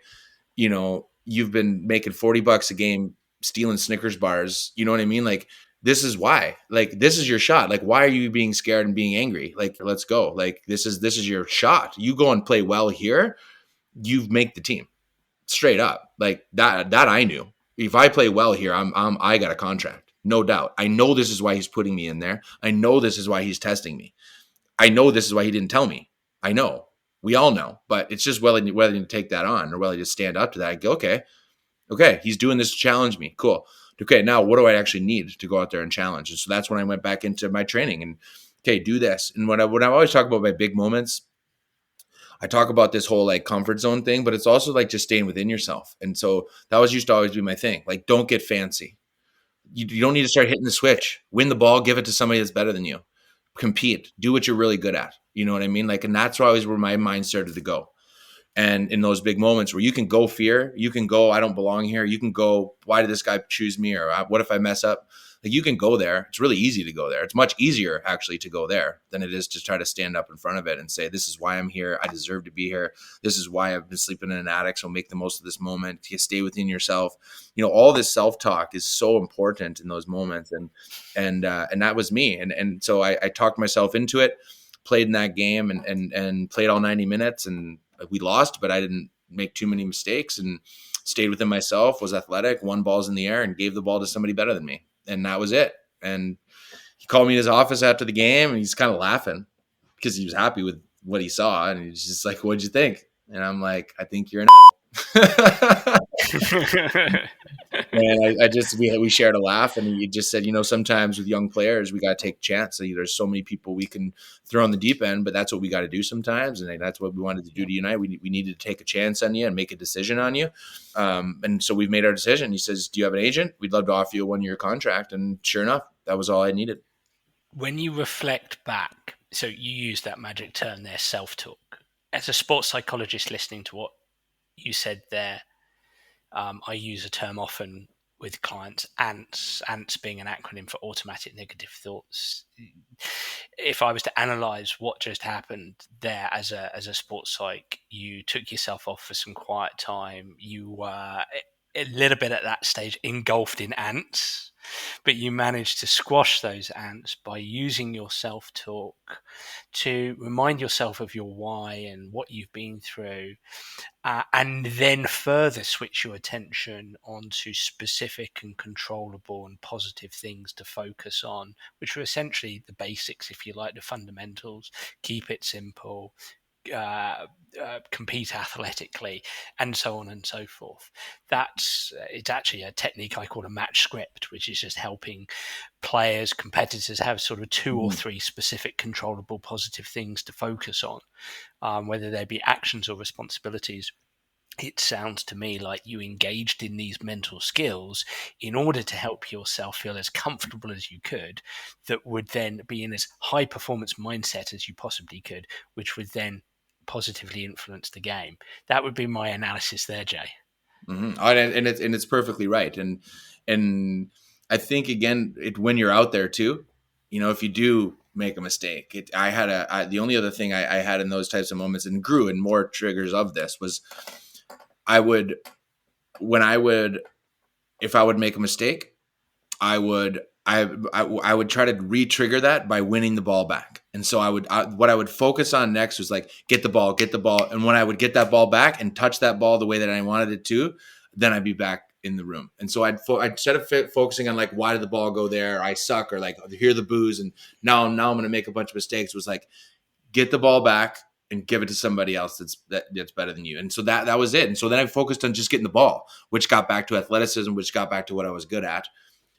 you've been making $40 a game, stealing Snickers bars. You know what I mean? Like, this is why, like, this is your shot. Like, why are you being scared and being angry? Like, let's go. Like, this is your shot. You go and play well here. You make the team straight up. Like that I knew. If I play well here, I got a contract. No doubt. I know this is why he's putting me in there. I know this is why he's testing me. I know this is why he didn't tell me. I know. We all know. But it's just whether you take that on or whether you stand up to that. I go, okay, he's doing this to challenge me. Cool. Okay, now what do I actually need to go out there and challenge? And so that's when I went back into my training and, okay, do this. And when I always talk about my big moments, I talk about this whole like comfort zone thing, but it's also like just staying within yourself. And so that used to always be my thing. Like, don't get fancy. You don't need to start hitting the switch. Win the ball, give it to somebody that's better than you. Compete, do what you're really good at. You know what I mean? Like, and that's always where my mind started to go. And in those big moments where you can go fear, you can go, I don't belong here. You can go, why did this guy choose me? Or what if I mess up? Like, you can go there. It's really easy to go there. It's much easier actually to go there than it is to try to stand up in front of it and say, this is why I'm here. I deserve to be here. This is why I've been sleeping in an attic. So make the most of this moment. You stay within yourself. All this self-talk is so important in those moments. And that was me. And so I talked myself into it, played in that game and played all 90 minutes, and we lost, but I didn't make too many mistakes and stayed within myself, was athletic, won balls in the air, and gave the ball to somebody better than me. And that was it. And he called me in his office after the game, and he's kind of laughing because he was happy with what he saw. And he's just like, what'd you think? And I'm like, I think you're an asshole. And we shared a laugh, and he just said, sometimes with young players, we got to take a chance. So there's so many people we can throw in the deep end, but that's what we got to do sometimes. And that's what we wanted to do to Unite. We needed to take a chance on you and make a decision on you. And so we've made our decision. He says, do you have an agent? We'd love to offer you a 1-year contract. And sure enough, that was all I needed. When you reflect back, so you use that magic term there, self-talk. As a sports psychologist listening to what you said there, I use a term often with clients, ANTS being an acronym for automatic negative thoughts. If I was to analyze what just happened there as a sports psych, you took yourself off for some quiet time. You were a little bit at that stage engulfed in ants, but you managed to squash those ants by using your self-talk to remind yourself of your why and what you've been through, and then further switch your attention onto specific and controllable and positive things to focus on, which are essentially the basics, if you like, the fundamentals. Keep it simple, compete athletically, and so on and so forth. It's actually a technique I call a match script, which is just helping players, competitors have sort of two or three specific controllable positive things to focus on, whether they be actions or responsibilities. It sounds to me like you engaged in these mental skills in order to help yourself feel as comfortable as you could, that would then be in as high performance mindset as you possibly could, which would then positively influence the game. That would be my analysis there, Jay. Mm-hmm. And it's perfectly right. And I think again, when you're out there too, if you do make a mistake, the only other thing I had in those types of moments and grew in more triggers of this was I would when I would if I would make a mistake, I would try to re-trigger that by winning the ball back. And so what I would focus on next was like, get the ball. And when I would get that ball back and touch that ball the way that I wanted it to, then I'd be back in the room. And so I'd instead of focusing on like, why did the ball go there? I suck, or like, hear the boos. And now I'm going to make a bunch of mistakes. It was like, get the ball back and give it to somebody else that's better than you. And so that was it. And so then I focused on just getting the ball, which got back to athleticism, which got back to what I was good at,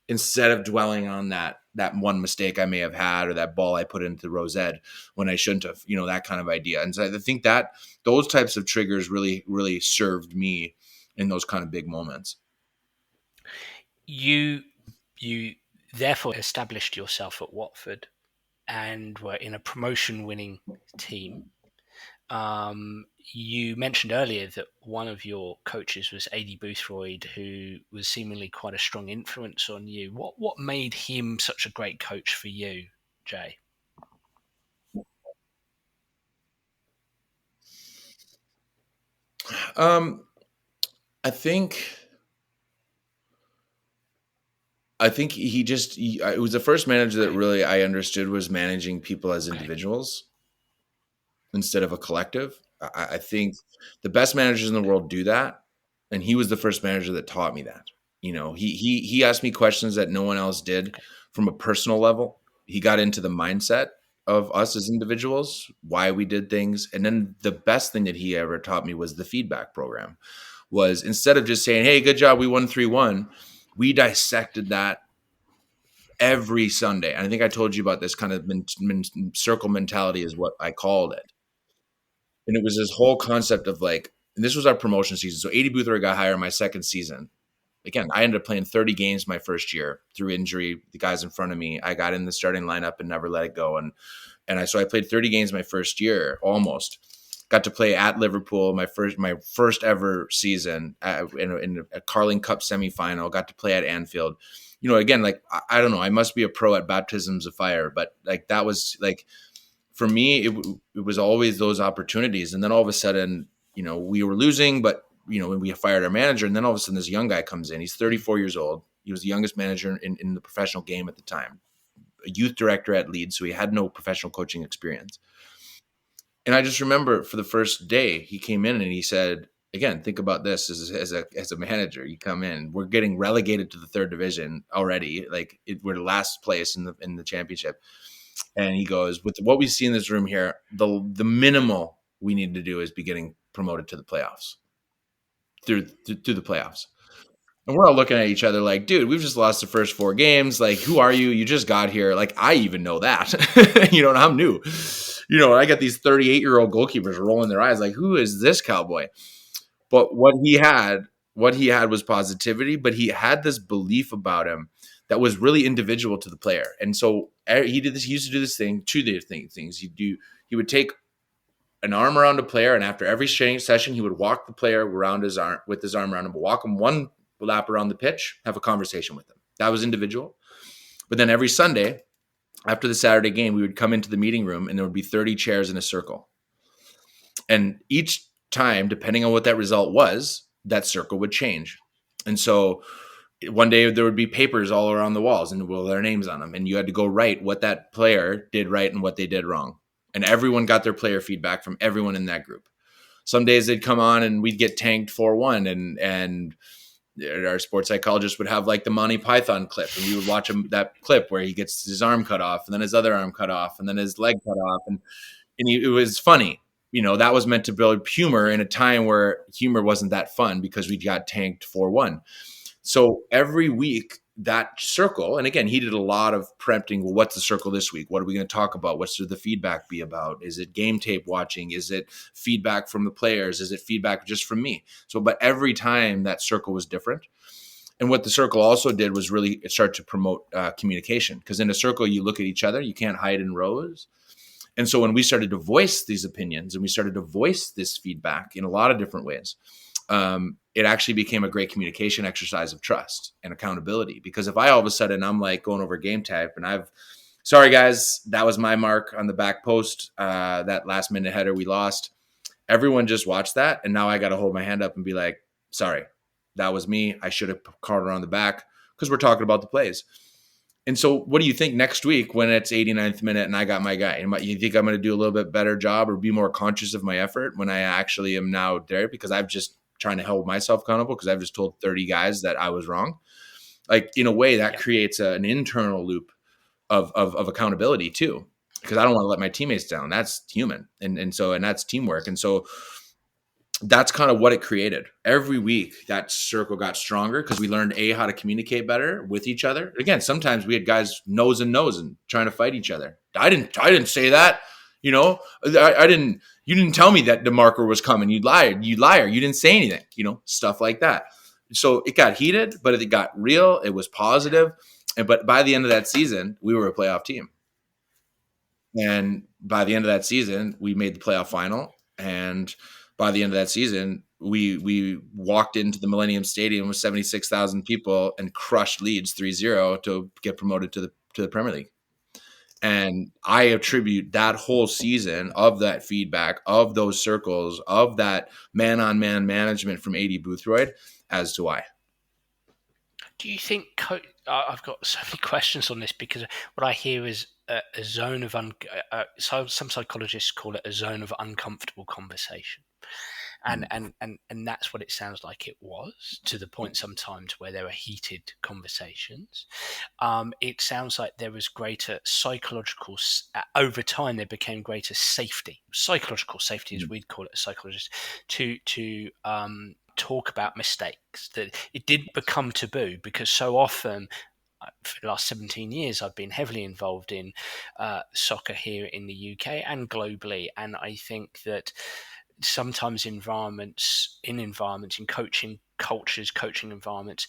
instead of dwelling on that one mistake I may have had, or that ball I put into the rosette when I shouldn't have, that kind of idea. And so I think that those types of triggers really, really served me in those kind of big moments. You therefore established yourself at Watford and were in a promotion-winning team. You mentioned earlier that one of your coaches was Adi Boothroyd, who was seemingly quite a strong influence on you. What made him such a great coach for you, Jay? I think it was the first manager that really I understood was managing people as individuals instead of a collective. I think the best managers in the world do that, and he was the first manager that taught me that. He asked me questions that no one else did from a personal level. He got into the mindset of us as individuals, why we did things, and then the best thing that he ever taught me was the feedback program. Was instead of just saying, "Hey, good job, we won 3-1," we dissected that every Sunday. And I think I told you about this kind of circle mentality is what I called it. And it was this whole concept of like, and this was our promotion season. So Adi Boothroyd got hired my second season. Again, I ended up playing 30 games my first year through injury. The guys in front of me, I got in the starting lineup and never let it go. So I played 30 games my first year, almost. Got to play at Liverpool my first ever season in a Carling Cup semifinal. Got to play at Anfield. Again, like I don't know, I must be a pro at baptisms of fire, but like that was like, for me, it was always those opportunities. And then all of a sudden, we were losing, but when we fired our manager, and then all of a sudden this young guy comes in. He's 34 years old. He was the youngest manager in the professional game at the time, a youth director at Leeds. So he had no professional coaching experience. And I just remember for the first day he came in and he said, again, think about this as a manager. You come in, we're getting relegated to the third division already. Like we're the last place in the championship. And he goes, with what we see in this room here, the minimal we need to do is be getting promoted to the playoffs, through the playoffs. And we're all looking at each other like, dude, we've just lost the first 4 games. Like, who are you? You just got here. Like, I even know that, and I'm new. I got these 38-year-old goalkeepers rolling their eyes like, who is this cowboy? But what he had was positivity, but he had this belief about him that was really individual to the player. And so he did this. He used to do this thing, things. He would take an arm around a player, and after every training session, he would walk the player around his arm around him, walk him one lap around the pitch, have a conversation with them. That was individual. But then every Sunday, after the Saturday game, we would come into the meeting room and there would be 30 chairs in a circle. And each time, depending on what that result was, that circle would change. And so one day there would be papers all around the walls and with their names on them. And you had to go write what that player did right and what they did wrong. And everyone got their player feedback from everyone in that group. Some days they'd come on and we'd get tanked 4-1 and our sports psychologist would have like the Monty Python clip, and we would watch that clip where he gets his arm cut off and then his other arm cut off and then his leg cut off. And it was funny. that was meant to build humor in a time where humor wasn't that fun because we got tanked 4-1. So every week that circle, and again, he did a lot of preempting. Well, what's the circle this week? What are we going to talk about? What should the feedback be about? Is it game tape watching? Is it feedback from the players? Is it feedback just from me? So, but every time that circle was different. And what the circle also did was really start to promote communication, because in a circle, you look at each other, you can't hide in rows. And so when we started to voice these opinions and we started to voice this feedback in a lot of different ways, it actually became a great communication exercise of trust and accountability. Because if I all of a sudden I'm like going over game type and sorry guys, that was my mark on the back post, that last minute header we lost. Everyone just watched that, and now I got to hold my hand up and be like, sorry, that was me. I should have called her on the back, because we're talking about the plays. And so what do you think next week when it's 89th minute and I got my guy? You think I'm going to do a little bit better job or be more conscious of my effort when I actually am now there, because I've just trying to hold myself accountable because I've just told 30 guys that I was wrong? Like, in a way, that creates an internal loop of accountability too, because I don't want to let my teammates down. That's human. And that's teamwork. And so that's kind of what it created. Every week that circle got stronger because we learned how to communicate better with each other. Again, sometimes we had guys nose and trying to fight each other. I didn't say that. I didn't. You didn't tell me that the marker was coming. You lied. You liar. You didn't say anything. Stuff like that. So it got heated, but it got real. It was positive. But by the end of that season, we were a playoff team. And by the end of that season, we made the playoff final. And by the end of that season, we walked into the Millennium Stadium with 76,000 people and crushed Leeds 3-0 to get promoted to the Premier League. And I attribute that whole season of that feedback, of those circles, of that man-on-man management from A.D. Boothroyd as to why. Do you think I've got so many questions on this, because what I hear is a zone of some psychologists call it a zone of uncomfortable conversation. And that's what it sounds like it was, to the point sometimes where there were heated conversations. It sounds like there was greater psychological, over time there became greater psychological safety, as we'd call it as psychologists, to talk about mistakes, that it didn't become taboo, because so often for the last 17 years I've been heavily involved in soccer here in the UK and globally, and I think that sometimes in coaching cultures, coaching environments,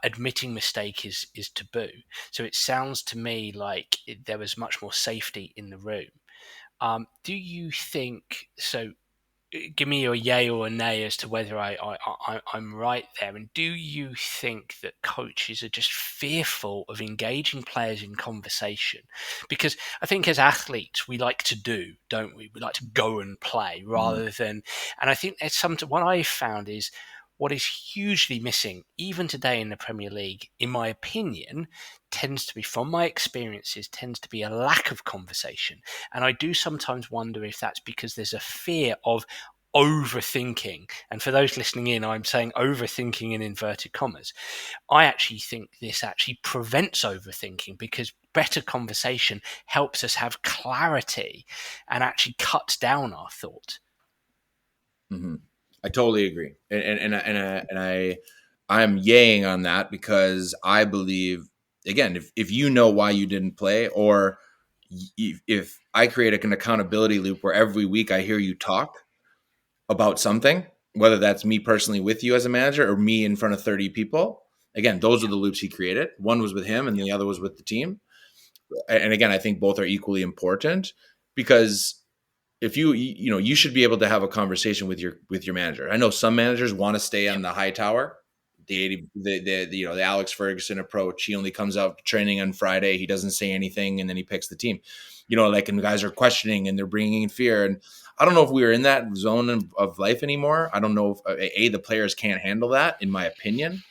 admitting mistake is taboo. So it sounds to me like there was much more safety in the room. Do you think so? Give me your yay or a nay as to whether I'm right there. And do you think that coaches are just fearful of engaging players in conversation? Because I think as athletes, we like to do, don't we? We like to go and play rather than, and I think it's what I've found is what is hugely missing, even today in the Premier League, in my opinion, tends to be, from my experiences, tends to be a lack of conversation. And I do sometimes wonder if that's because there's a fear of overthinking. And for those listening in, I'm saying overthinking in inverted commas. I actually think this actually prevents overthinking, because better conversation helps us have clarity and actually cuts down our thought. Mm-hmm. I totally agree, and I'm yaying on that, because I believe, again, if you know why you didn't play, or if I create an accountability loop where every week I hear you talk about something, whether that's me personally with you as a manager or me in front of 30 people, again, those are the loops he created. One was with him and the other was with the team. And again, I think both are equally important, because if you should be able to have a conversation with your manager. I know some managers want to stay on the high tower, the Alex Ferguson approach. He only comes out training on Friday. He doesn't say anything, and then he picks the team. And the guys are questioning and they're bringing in fear. And I don't know if we are in that zone of life anymore. I don't know if the players can't handle that, in my opinion.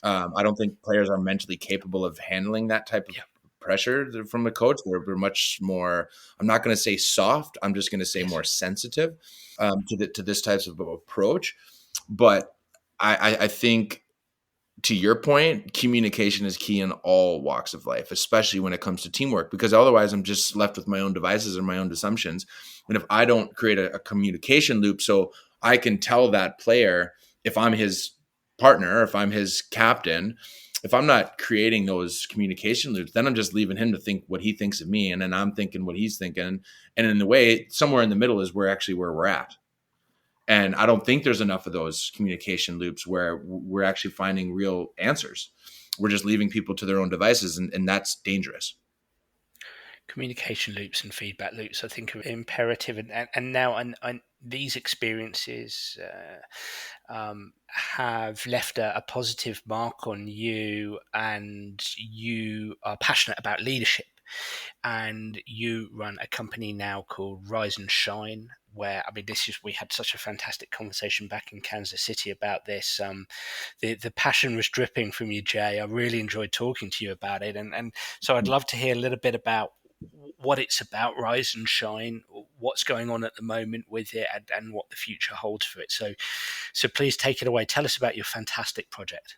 I don't think players are mentally capable of handling that type of pressure from the coach. We're much more, I'm not going to say soft, I'm just going to say more sensitive to this type of approach. But I think to your point, communication is key in all walks of life, especially when it comes to teamwork, because otherwise I'm just left with my own devices and my own assumptions. And if I don't create a communication loop so I can tell that player, if I'm his partner, if I'm his captain, if I'm not creating those communication loops, then I'm just leaving him to think what he thinks of me. And then I'm thinking what he's thinking. And in the way, somewhere in the middle is where we're at. And I don't think there's enough of those communication loops where we're actually finding real answers. We're just leaving people to their own devices, and that's dangerous. Communication loops and feedback loops, I think, are imperative. And now, and these experiences have left a positive mark on you, and you are passionate about leadership. And you run a company now called Rise and Shine, where, I mean, we had such a fantastic conversation back in Kansas City about this. The passion was dripping from you, Jay. I really enjoyed talking to you about it, and so I'd love to hear a little bit about what it's about, Rise and Shine, what's going on at the moment with it, and what the future holds for it. So please take it away. Tell us about your fantastic project.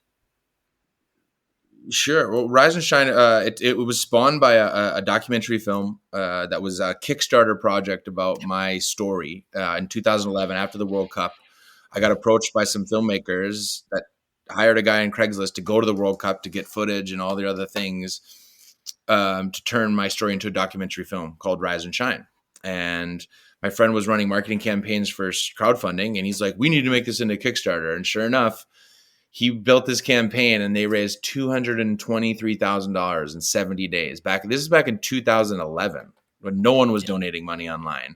Sure. Well, Rise and Shine, it was spawned by a documentary film that was a Kickstarter project about my story in 2011 after the World Cup. I got approached by some filmmakers that hired a guy on Craigslist to go to the World Cup to get footage and all the other things to turn my story into a documentary film called Rise and Shine. And my friend was running marketing campaigns for crowdfunding, and he's like, "We need to make this into Kickstarter." And sure enough, he built this campaign, and they raised $223,000 in 70 days. This is back in 2011 when no one was donating money online.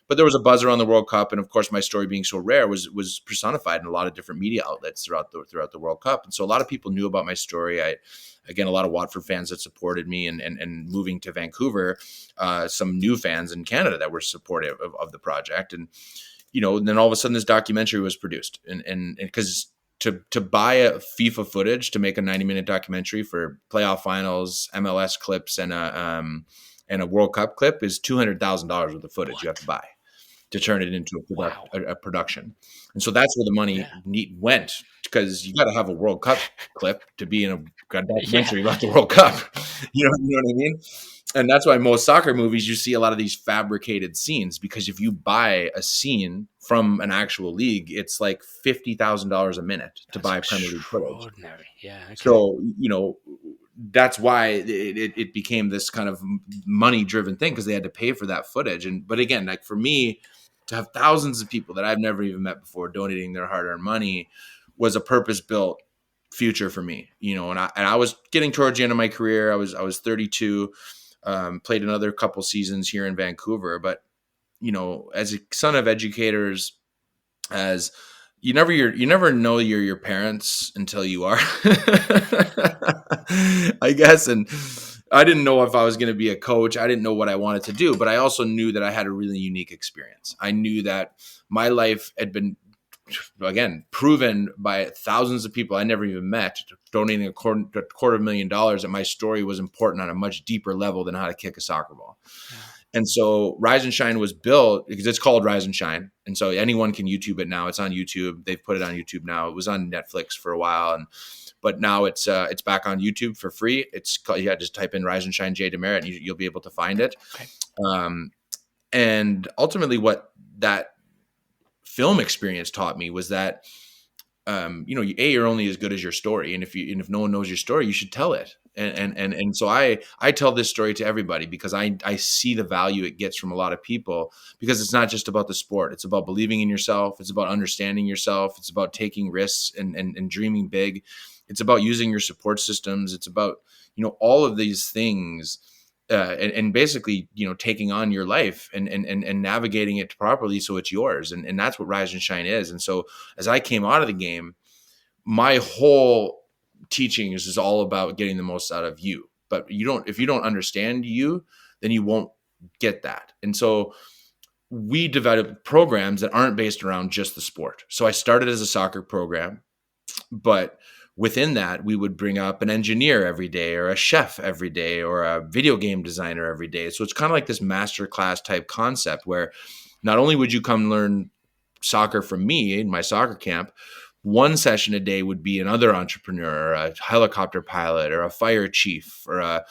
But there was a buzz around the World Cup, and of course, my story being so rare was personified in a lot of different media outlets throughout the World Cup. And so a lot of people knew about my story. Again, a lot of Watford fans that supported me, and moving to Vancouver, some new fans in Canada that were supportive of the project. And then all of a sudden, this documentary was produced, and because to buy a FIFA footage to make a 90-minute documentary for playoff finals, MLS clips, and a World Cup clip is $200,000 worth of footage you have to buy to turn it into a production. And so that's where the money went, because you got to have a World Cup clip to be in a documentary about the World Cup. You know what I mean? And that's why most soccer movies, you see a lot of these fabricated scenes, because if you buy a scene from an actual league, it's like $50,000 a minute to buy Premier League footage. Yeah. Okay. So, that's why it became this kind of money driven thing, because they had to pay for that footage. But again, like for me to have thousands of people that I've never even met before donating their hard earned money was a purpose built future for me, and I was getting towards the end of my career. I was 32, played another couple seasons here in Vancouver, but as a son of educators, as you never know you're your parents until you are, I guess. And I didn't know if I was going to be a coach. I didn't know what I wanted to do, but I also knew that I had a really unique experience. I knew that my life had been, again, proven by thousands of people I never even met, donating $250,000, that my story was important on a much deeper level than how to kick a soccer ball. Yeah. And so Rise and Shine was built because it's called Rise and Shine. And so anyone can YouTube it now. It's on YouTube. They've put it on YouTube now. It was on Netflix for a while, but now it's back on YouTube for free. It's called, just type in Rise and Shine Jay DeMerit, and you'll be able to find it. Okay. And ultimately, what that film experience taught me was that, you're only as good as your story, and if no one knows your story, you should tell it. And so I tell this story to everybody because I see the value it gets from a lot of people, because it's not just about the sport. It's about believing in yourself. It's about understanding yourself. It's about taking risks and dreaming big. It's about using your support systems. It's about, all of these things, and basically, taking on your life and navigating it properly so it's yours. And that's what Rise and Shine is. And so as I came out of the game, my whole teaching is all about getting the most out of you. But if you don't understand you, then you won't get that. And so we developed programs that aren't based around just the sport. So I started as a soccer program, but within that, we would bring up an engineer every day, or a chef every day, or a video game designer every day. So it's kind of like this masterclass type concept where not only would you come learn soccer from me in my soccer camp, One session a day would be another entrepreneur, or a helicopter pilot, or a fire chief, or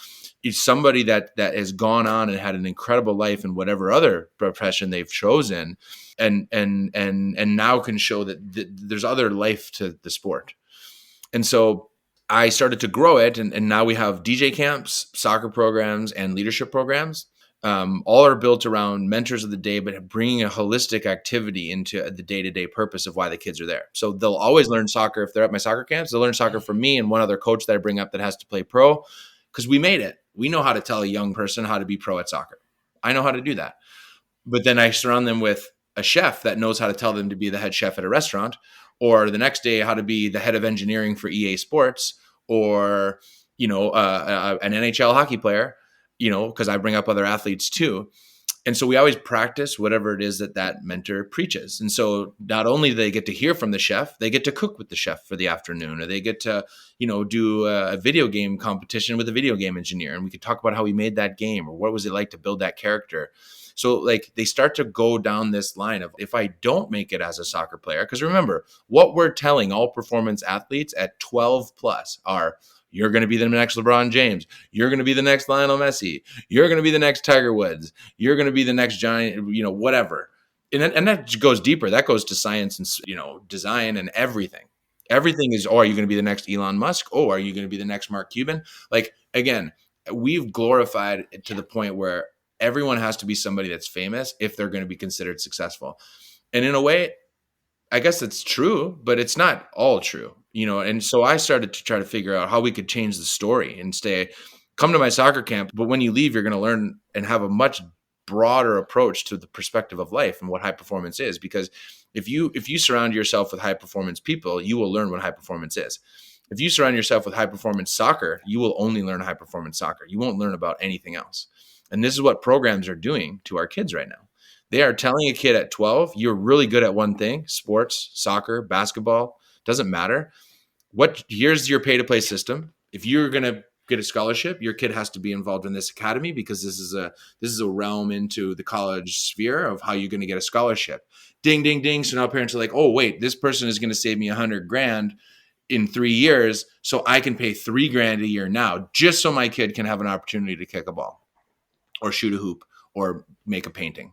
somebody that has gone on and had an incredible life in whatever other profession they've chosen, and now can show that there's other life to the sport. And so I started to grow it, and now we have DJ camps, soccer programs, and leadership programs. All are built around mentors of the day, but bringing a holistic activity into the day-to-day purpose of why the kids are there. So they'll always learn soccer. If they're at my soccer camps, they'll learn soccer from me and one other coach that I bring up that has to play pro, because we made it. We know how to tell a young person how to be pro at soccer. I know how to do that. But then I surround them with a chef that knows how to tell them to be the head chef at a restaurant, or the next day how to be the head of engineering for EA Sports, or an NHL hockey player, because I bring up other athletes too. And so we always practice whatever it is that mentor preaches. And so not only do they get to hear from the chef, they get to cook with the chef for the afternoon, or they get to, do a video game competition with a video game engineer. And we could talk about how we made that game, or what was it like to build that character. So like they start to go down this line of, if I don't make it as a soccer player, because remember, what we're telling all performance athletes at 12 plus are, you're going to be the next LeBron James. You're going to be the next Lionel Messi. You're going to be the next Tiger Woods. You're going to be the next giant, whatever. And that goes deeper. That goes to science and, design and everything. Everything is, are you going to be the next Elon Musk? Oh, are you going to be the next Mark Cuban? Like, again, we've glorified it to the point where everyone has to be somebody that's famous if they're going to be considered successful. And in a way, I guess it's true, but it's not all true, And so I started to try to figure out how we could change the story and come to my soccer camp. But when you leave, you're going to learn and have a much broader approach to the perspective of life and what high performance is. Because if you surround yourself with high performance people, you will learn what high performance is. If you surround yourself with high performance soccer, you will only learn high performance soccer. You won't learn about anything else. And this is what programs are doing to our kids right now. They are telling a kid at 12, you're really good at one thing, sports, soccer, basketball, doesn't matter. Here's your pay to play system. If you're going to get a scholarship, your kid has to be involved in this academy, because this is a realm into the college sphere of how you're going to get a scholarship. Ding, ding, ding. So now parents are like, oh, wait, this person is going to save me $100,000 in 3 years. So I can pay $3,000 a year now, just so my kid can have an opportunity to kick a ball or shoot a hoop or make a painting,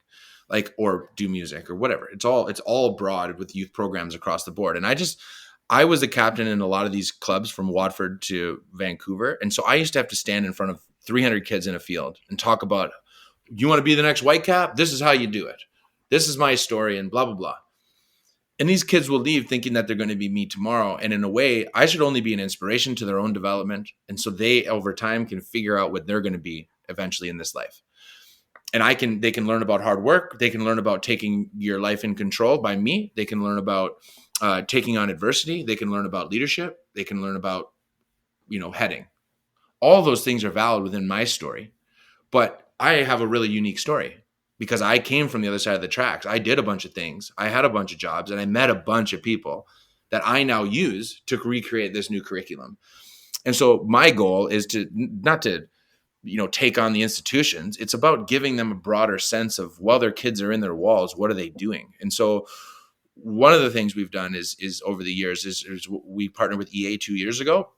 or do music or whatever. It's all broad with youth programs across the board. And I was the captain in a lot of these clubs from Watford to Vancouver. And so I used to have to stand in front of 300 kids in a field and talk about, you want to be the next Whitecap? This is how you do it. This is my story, and blah, blah, blah. And these kids will leave thinking that they're going to be me tomorrow. And in a way, I should only be an inspiration to their own development. And so they, over time, can figure out what they're going to be eventually in this life. And they can learn about hard work. They can learn about taking your life in control by me. They can learn about taking on adversity. They can learn about leadership. They can learn about, heading. All those things are valid within my story. But I have a really unique story because I came from the other side of the tracks. I did a bunch of things. I had a bunch of jobs, and I met a bunch of people that I now use to recreate this new curriculum. And so my goal is not to take on the institutions. It's about giving them a broader sense of, while their kids are in their walls, what are they doing? And so one of the things we've done is over the years is we partnered with EA 2 years ago,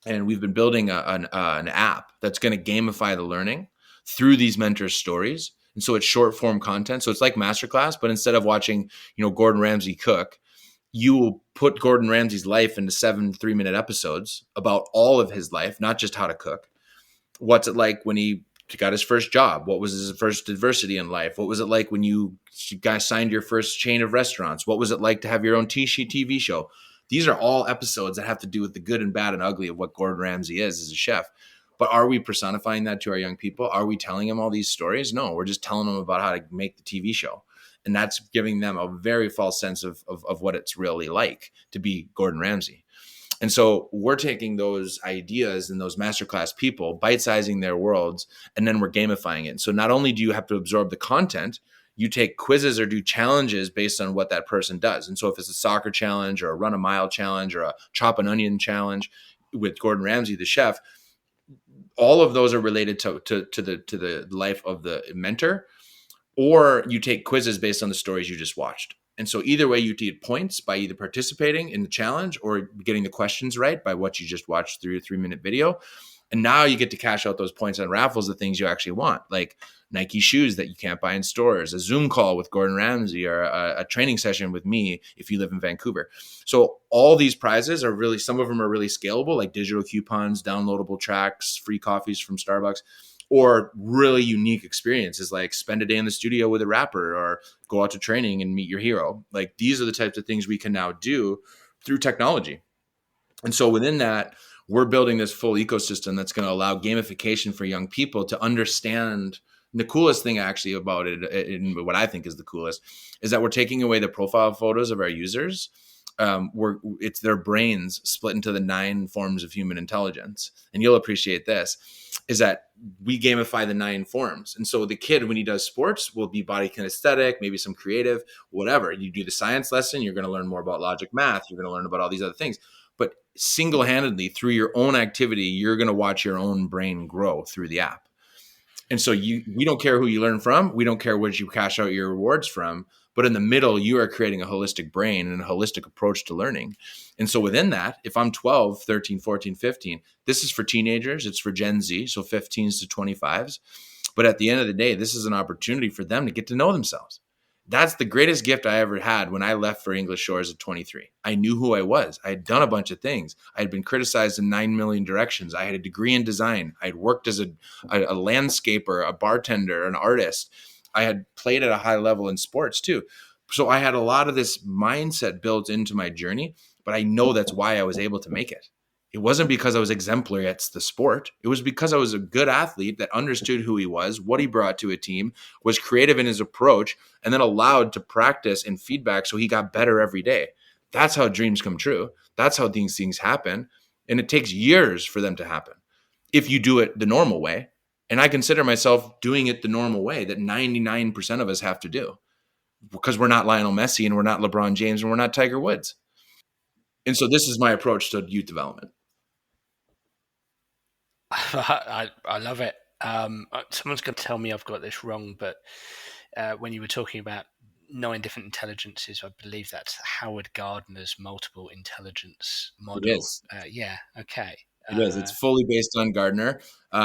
and we've been building an app that's going to gamify the learning through these mentors' stories. And so it's short form content. So it's like masterclass, but instead of watching, Gordon Ramsay cook, you will put Gordon Ramsay's life into 7 3-minute episodes about all of his life, not just how to cook. What's it like when he got his first job? What was his first adversity in life? What was it like when you guys signed your first chain of restaurants? What was it like to have your own TV show? These are all episodes that have to do with the good and bad and ugly of what Gordon Ramsay is as a chef. But are we personifying that to our young people? Are we telling them all these stories? No, we're just telling them about how to make the TV show. And that's giving them a very false sense of what it's really like to be Gordon Ramsay. And so we're taking those ideas and those masterclass people, bite-sizing their worlds, and then we're gamifying it. So not only do you have to absorb the content, you take quizzes or do challenges based on what that person does. And so if it's a soccer challenge or a run a mile challenge or a chop an onion challenge with Gordon Ramsay, the chef, all of those are related to the life of the mentor. Or you take quizzes based on the stories you just watched. And so either way, you get points by either participating in the challenge or getting the questions right by what you just watched through a 3-minute video. And now you get to cash out those points on raffles, the things you actually want, like Nike shoes that you can't buy in stores, a Zoom call with Gordon Ramsay, or a training session with me if you live in Vancouver. So all these prizes are really, some of them are really scalable, like digital coupons, downloadable tracks, free coffees from Starbucks, or really unique experiences like spend a day in the studio with a rapper or go out to training and meet your hero. Like these are the types of things we can now do through technology. And so within that, we're building this full ecosystem that's going to allow gamification for young people to understand. And the coolest thing actually about it, and what I think is the coolest, is that we're taking away the profile photos of our users. It's their brains split into the 9 forms of human intelligence. And you'll appreciate this, is that we gamify the 9 forms. And so the kid, when he does sports, will be body kinesthetic, maybe some creative, whatever. You do the science lesson, you're going to learn more about logic math. You're going to learn about all these other things. But single-handedly, through your own activity, you're going to watch your own brain grow through the app. And so we don't care who you learn from. We don't care what you cash out your rewards from. But in the middle, you are creating a holistic brain and a holistic approach to learning. And so within that, if I'm 12, 13, 14, 15, this is for teenagers. It's for Gen Z, so 15s to 25s. But at the end of the day, this is an opportunity for them to get to know themselves. That's the greatest gift I ever had when I left for English Shores at 23. I knew who I was. I had done a bunch of things. I had been criticized in 9 million directions. I had a degree in design. I had worked as a landscaper, a bartender, an artist. I had played at a high level in sports too. So I had a lot of this mindset built into my journey, but I know that's why I was able to make it. It wasn't because I was exemplary at the sport. It was because I was a good athlete that understood who he was, what he brought to a team, was creative in his approach, and then allowed to practice and feedback so he got better every day. That's how dreams come true. That's how these things happen. And it takes years for them to happen if you do it the normal way. And I consider myself doing it the normal way that 99% of us have to do, because we're not Lionel Messi and we're not LeBron James and we're not Tiger Woods. And so this is my approach to youth development. I love it. Someone's going to tell me I've got this wrong, but when you were talking about 9 different intelligences, I believe that's Howard Gardner's multiple intelligence model. It is. Yeah. Okay. It is. It's fully based on Gardner.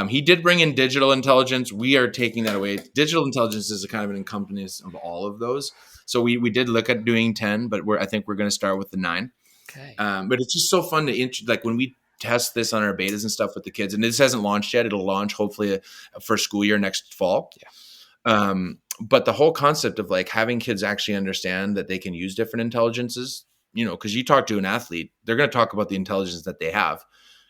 He did bring in digital intelligence. We are taking that away. Digital intelligence is a kind of an encompass of all of those. So we did look at doing 10, but I think we're going to start with the 9. Okay. But it's just so fun to like when we test this on our betas and stuff with the kids, and this hasn't launched yet. It'll launch hopefully for school year next fall. Yeah. But the whole concept of like having kids actually understand that they can use different intelligences, because you talk to an athlete, they're going to talk about the intelligence that they have.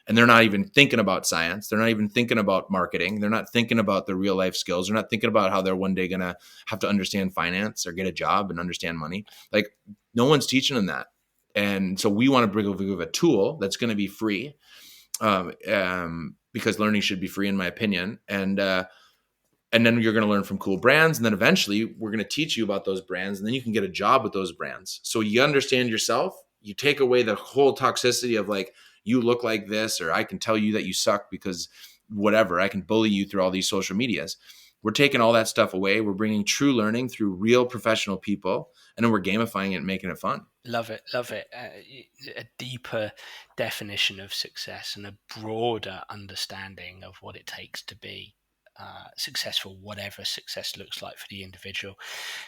And they're not even thinking about science. They're not even thinking about marketing. They're not thinking about the real life skills. They're not thinking about how they're one day going to have to understand finance or get a job and understand money. Like no one's teaching them that. And so we want to bring a tool that's going to be free, because learning should be free, in my opinion. And then you're going to learn from cool brands. And then eventually we're going to teach you about those brands. And then you can get a job with those brands. So you understand yourself. You take away the whole toxicity of like, you look like this, or I can tell you that you suck because whatever, I can bully you through all these social medias. We're taking all that stuff away. We're bringing true learning through real professional people, and then we're gamifying it and making it fun. Love it. Love it. A deeper definition of success and a broader understanding of what it takes to be successful, whatever success looks like for the individual.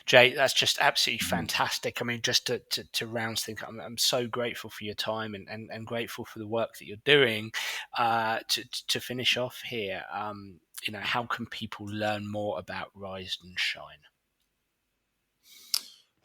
Jay, that's just absolutely fantastic. I mean, just to round things, I'm so grateful for your time and grateful for the work that you're doing. To finish off here, how can people learn more about Rise and Shine?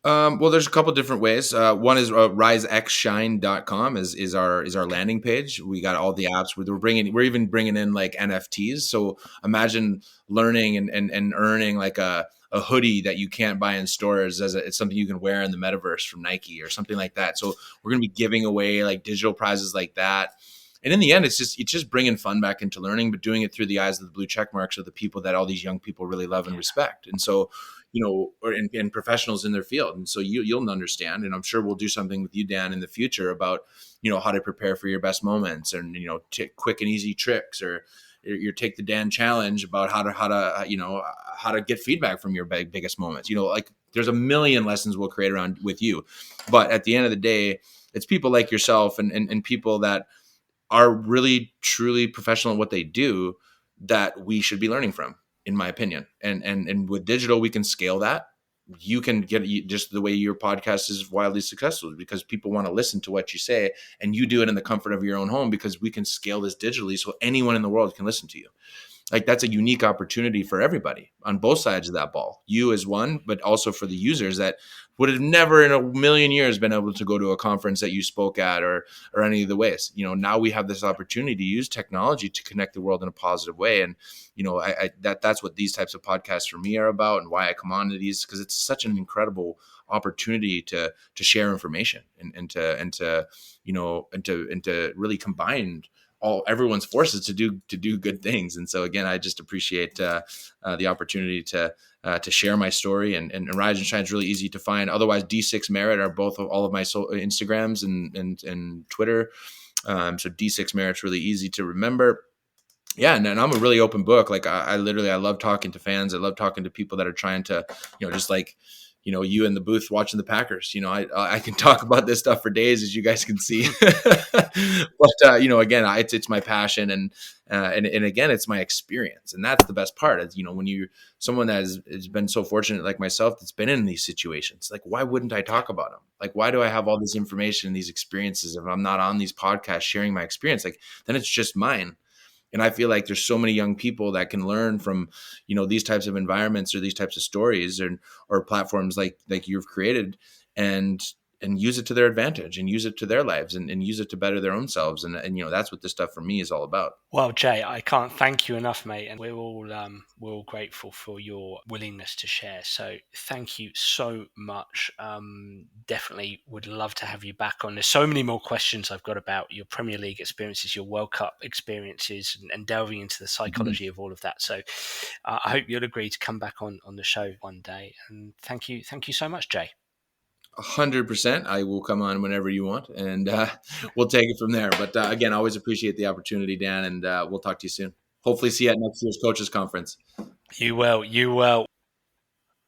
Well, there's a couple different ways. One is risexshine.com is our landing page. We got all the apps. We're even bringing in like NFTs. So imagine learning and earning like a hoodie that you can't buy in stores it's something you can wear in the metaverse from Nike or something like that. So we're going to be giving away like digital prizes like that. And in the end, it's just bringing fun back into learning, but doing it through the eyes of the blue check marks of the people that all these young people really love and respect. And so, and professionals in their field. And so you'll understand, and I'm sure we'll do something with you, Dan, in the future about, how to prepare for your best moments and, quick and easy tricks, or you take the Dan challenge about how to get feedback from your biggest moments. Like there's a million lessons we'll create around with you. But at the end of the day, it's people like yourself and people that are really truly professional in what they do that we should be learning from, in my opinion. And with digital, we can scale that. You can get just the way your podcast is wildly successful because people want to listen to what you say, and you do it in the comfort of your own home because we can scale this digitally so anyone in the world can listen to you. Like, that's a unique opportunity for everybody on both sides of that ball. You as one, but also for the users that would have never in a million years been able to go to a conference that you spoke at or any of the ways. Now we have this opportunity to use technology to connect the world in a positive way. And, that's what these types of podcasts for me are about, and why I come on to these, because it's such an incredible opportunity to share information and to really combine everyone's forces to do good things. And so again, I just appreciate the opportunity to share my story, and Rise and Shine is really easy to find. Otherwise, D6 Merit are both of all of my Instagrams and Twitter. So D6 Merit's really easy to remember. Yeah, and I'm a really open book. Like I love talking to fans. I love talking to people that are trying to, just like, you in the booth watching the Packers. I can talk about this stuff for days, as you guys can see. But again, it's my passion, and again, it's my experience, and that's the best part. Is when you someone that has been so fortunate like myself that's been in these situations, like, why wouldn't I talk about them? Like, why do I have all this information and these experiences if I'm not on these podcasts sharing my experience? Like, then it's just mine. And I feel like there's so many young people that can learn from, these types of environments or these types of stories or platforms like you've created, and use it to their advantage and use it to their lives and use it to better their own selves. And that's what this stuff for me is all about. Well, Jay, I can't thank you enough, mate, and we're all grateful for your willingness to share. So thank you so much. Definitely would love to have you back on. There's so many more questions I've got about your Premier League experiences, your World Cup experiences, and delving into the psychology of all of that. So I hope you'll agree to come back on the show one day. And thank you so much, Jay. 100%. I will come on whenever you want, and we'll take it from there. But again, I always appreciate the opportunity, Dan, and we'll talk to you soon. Hopefully see you at next year's coaches conference. You will.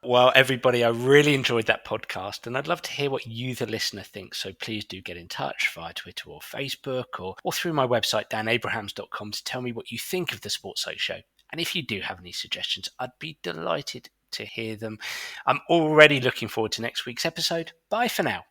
Well, everybody, I really enjoyed that podcast, and I'd love to hear what you, the listener, think. So please do get in touch via Twitter or Facebook or through my website, danabrahams.com, to tell me what you think of the Sports Psych Show. And if you do have any suggestions, I'd be delighted to hear them. I'm already looking forward to next week's episode. Bye for now.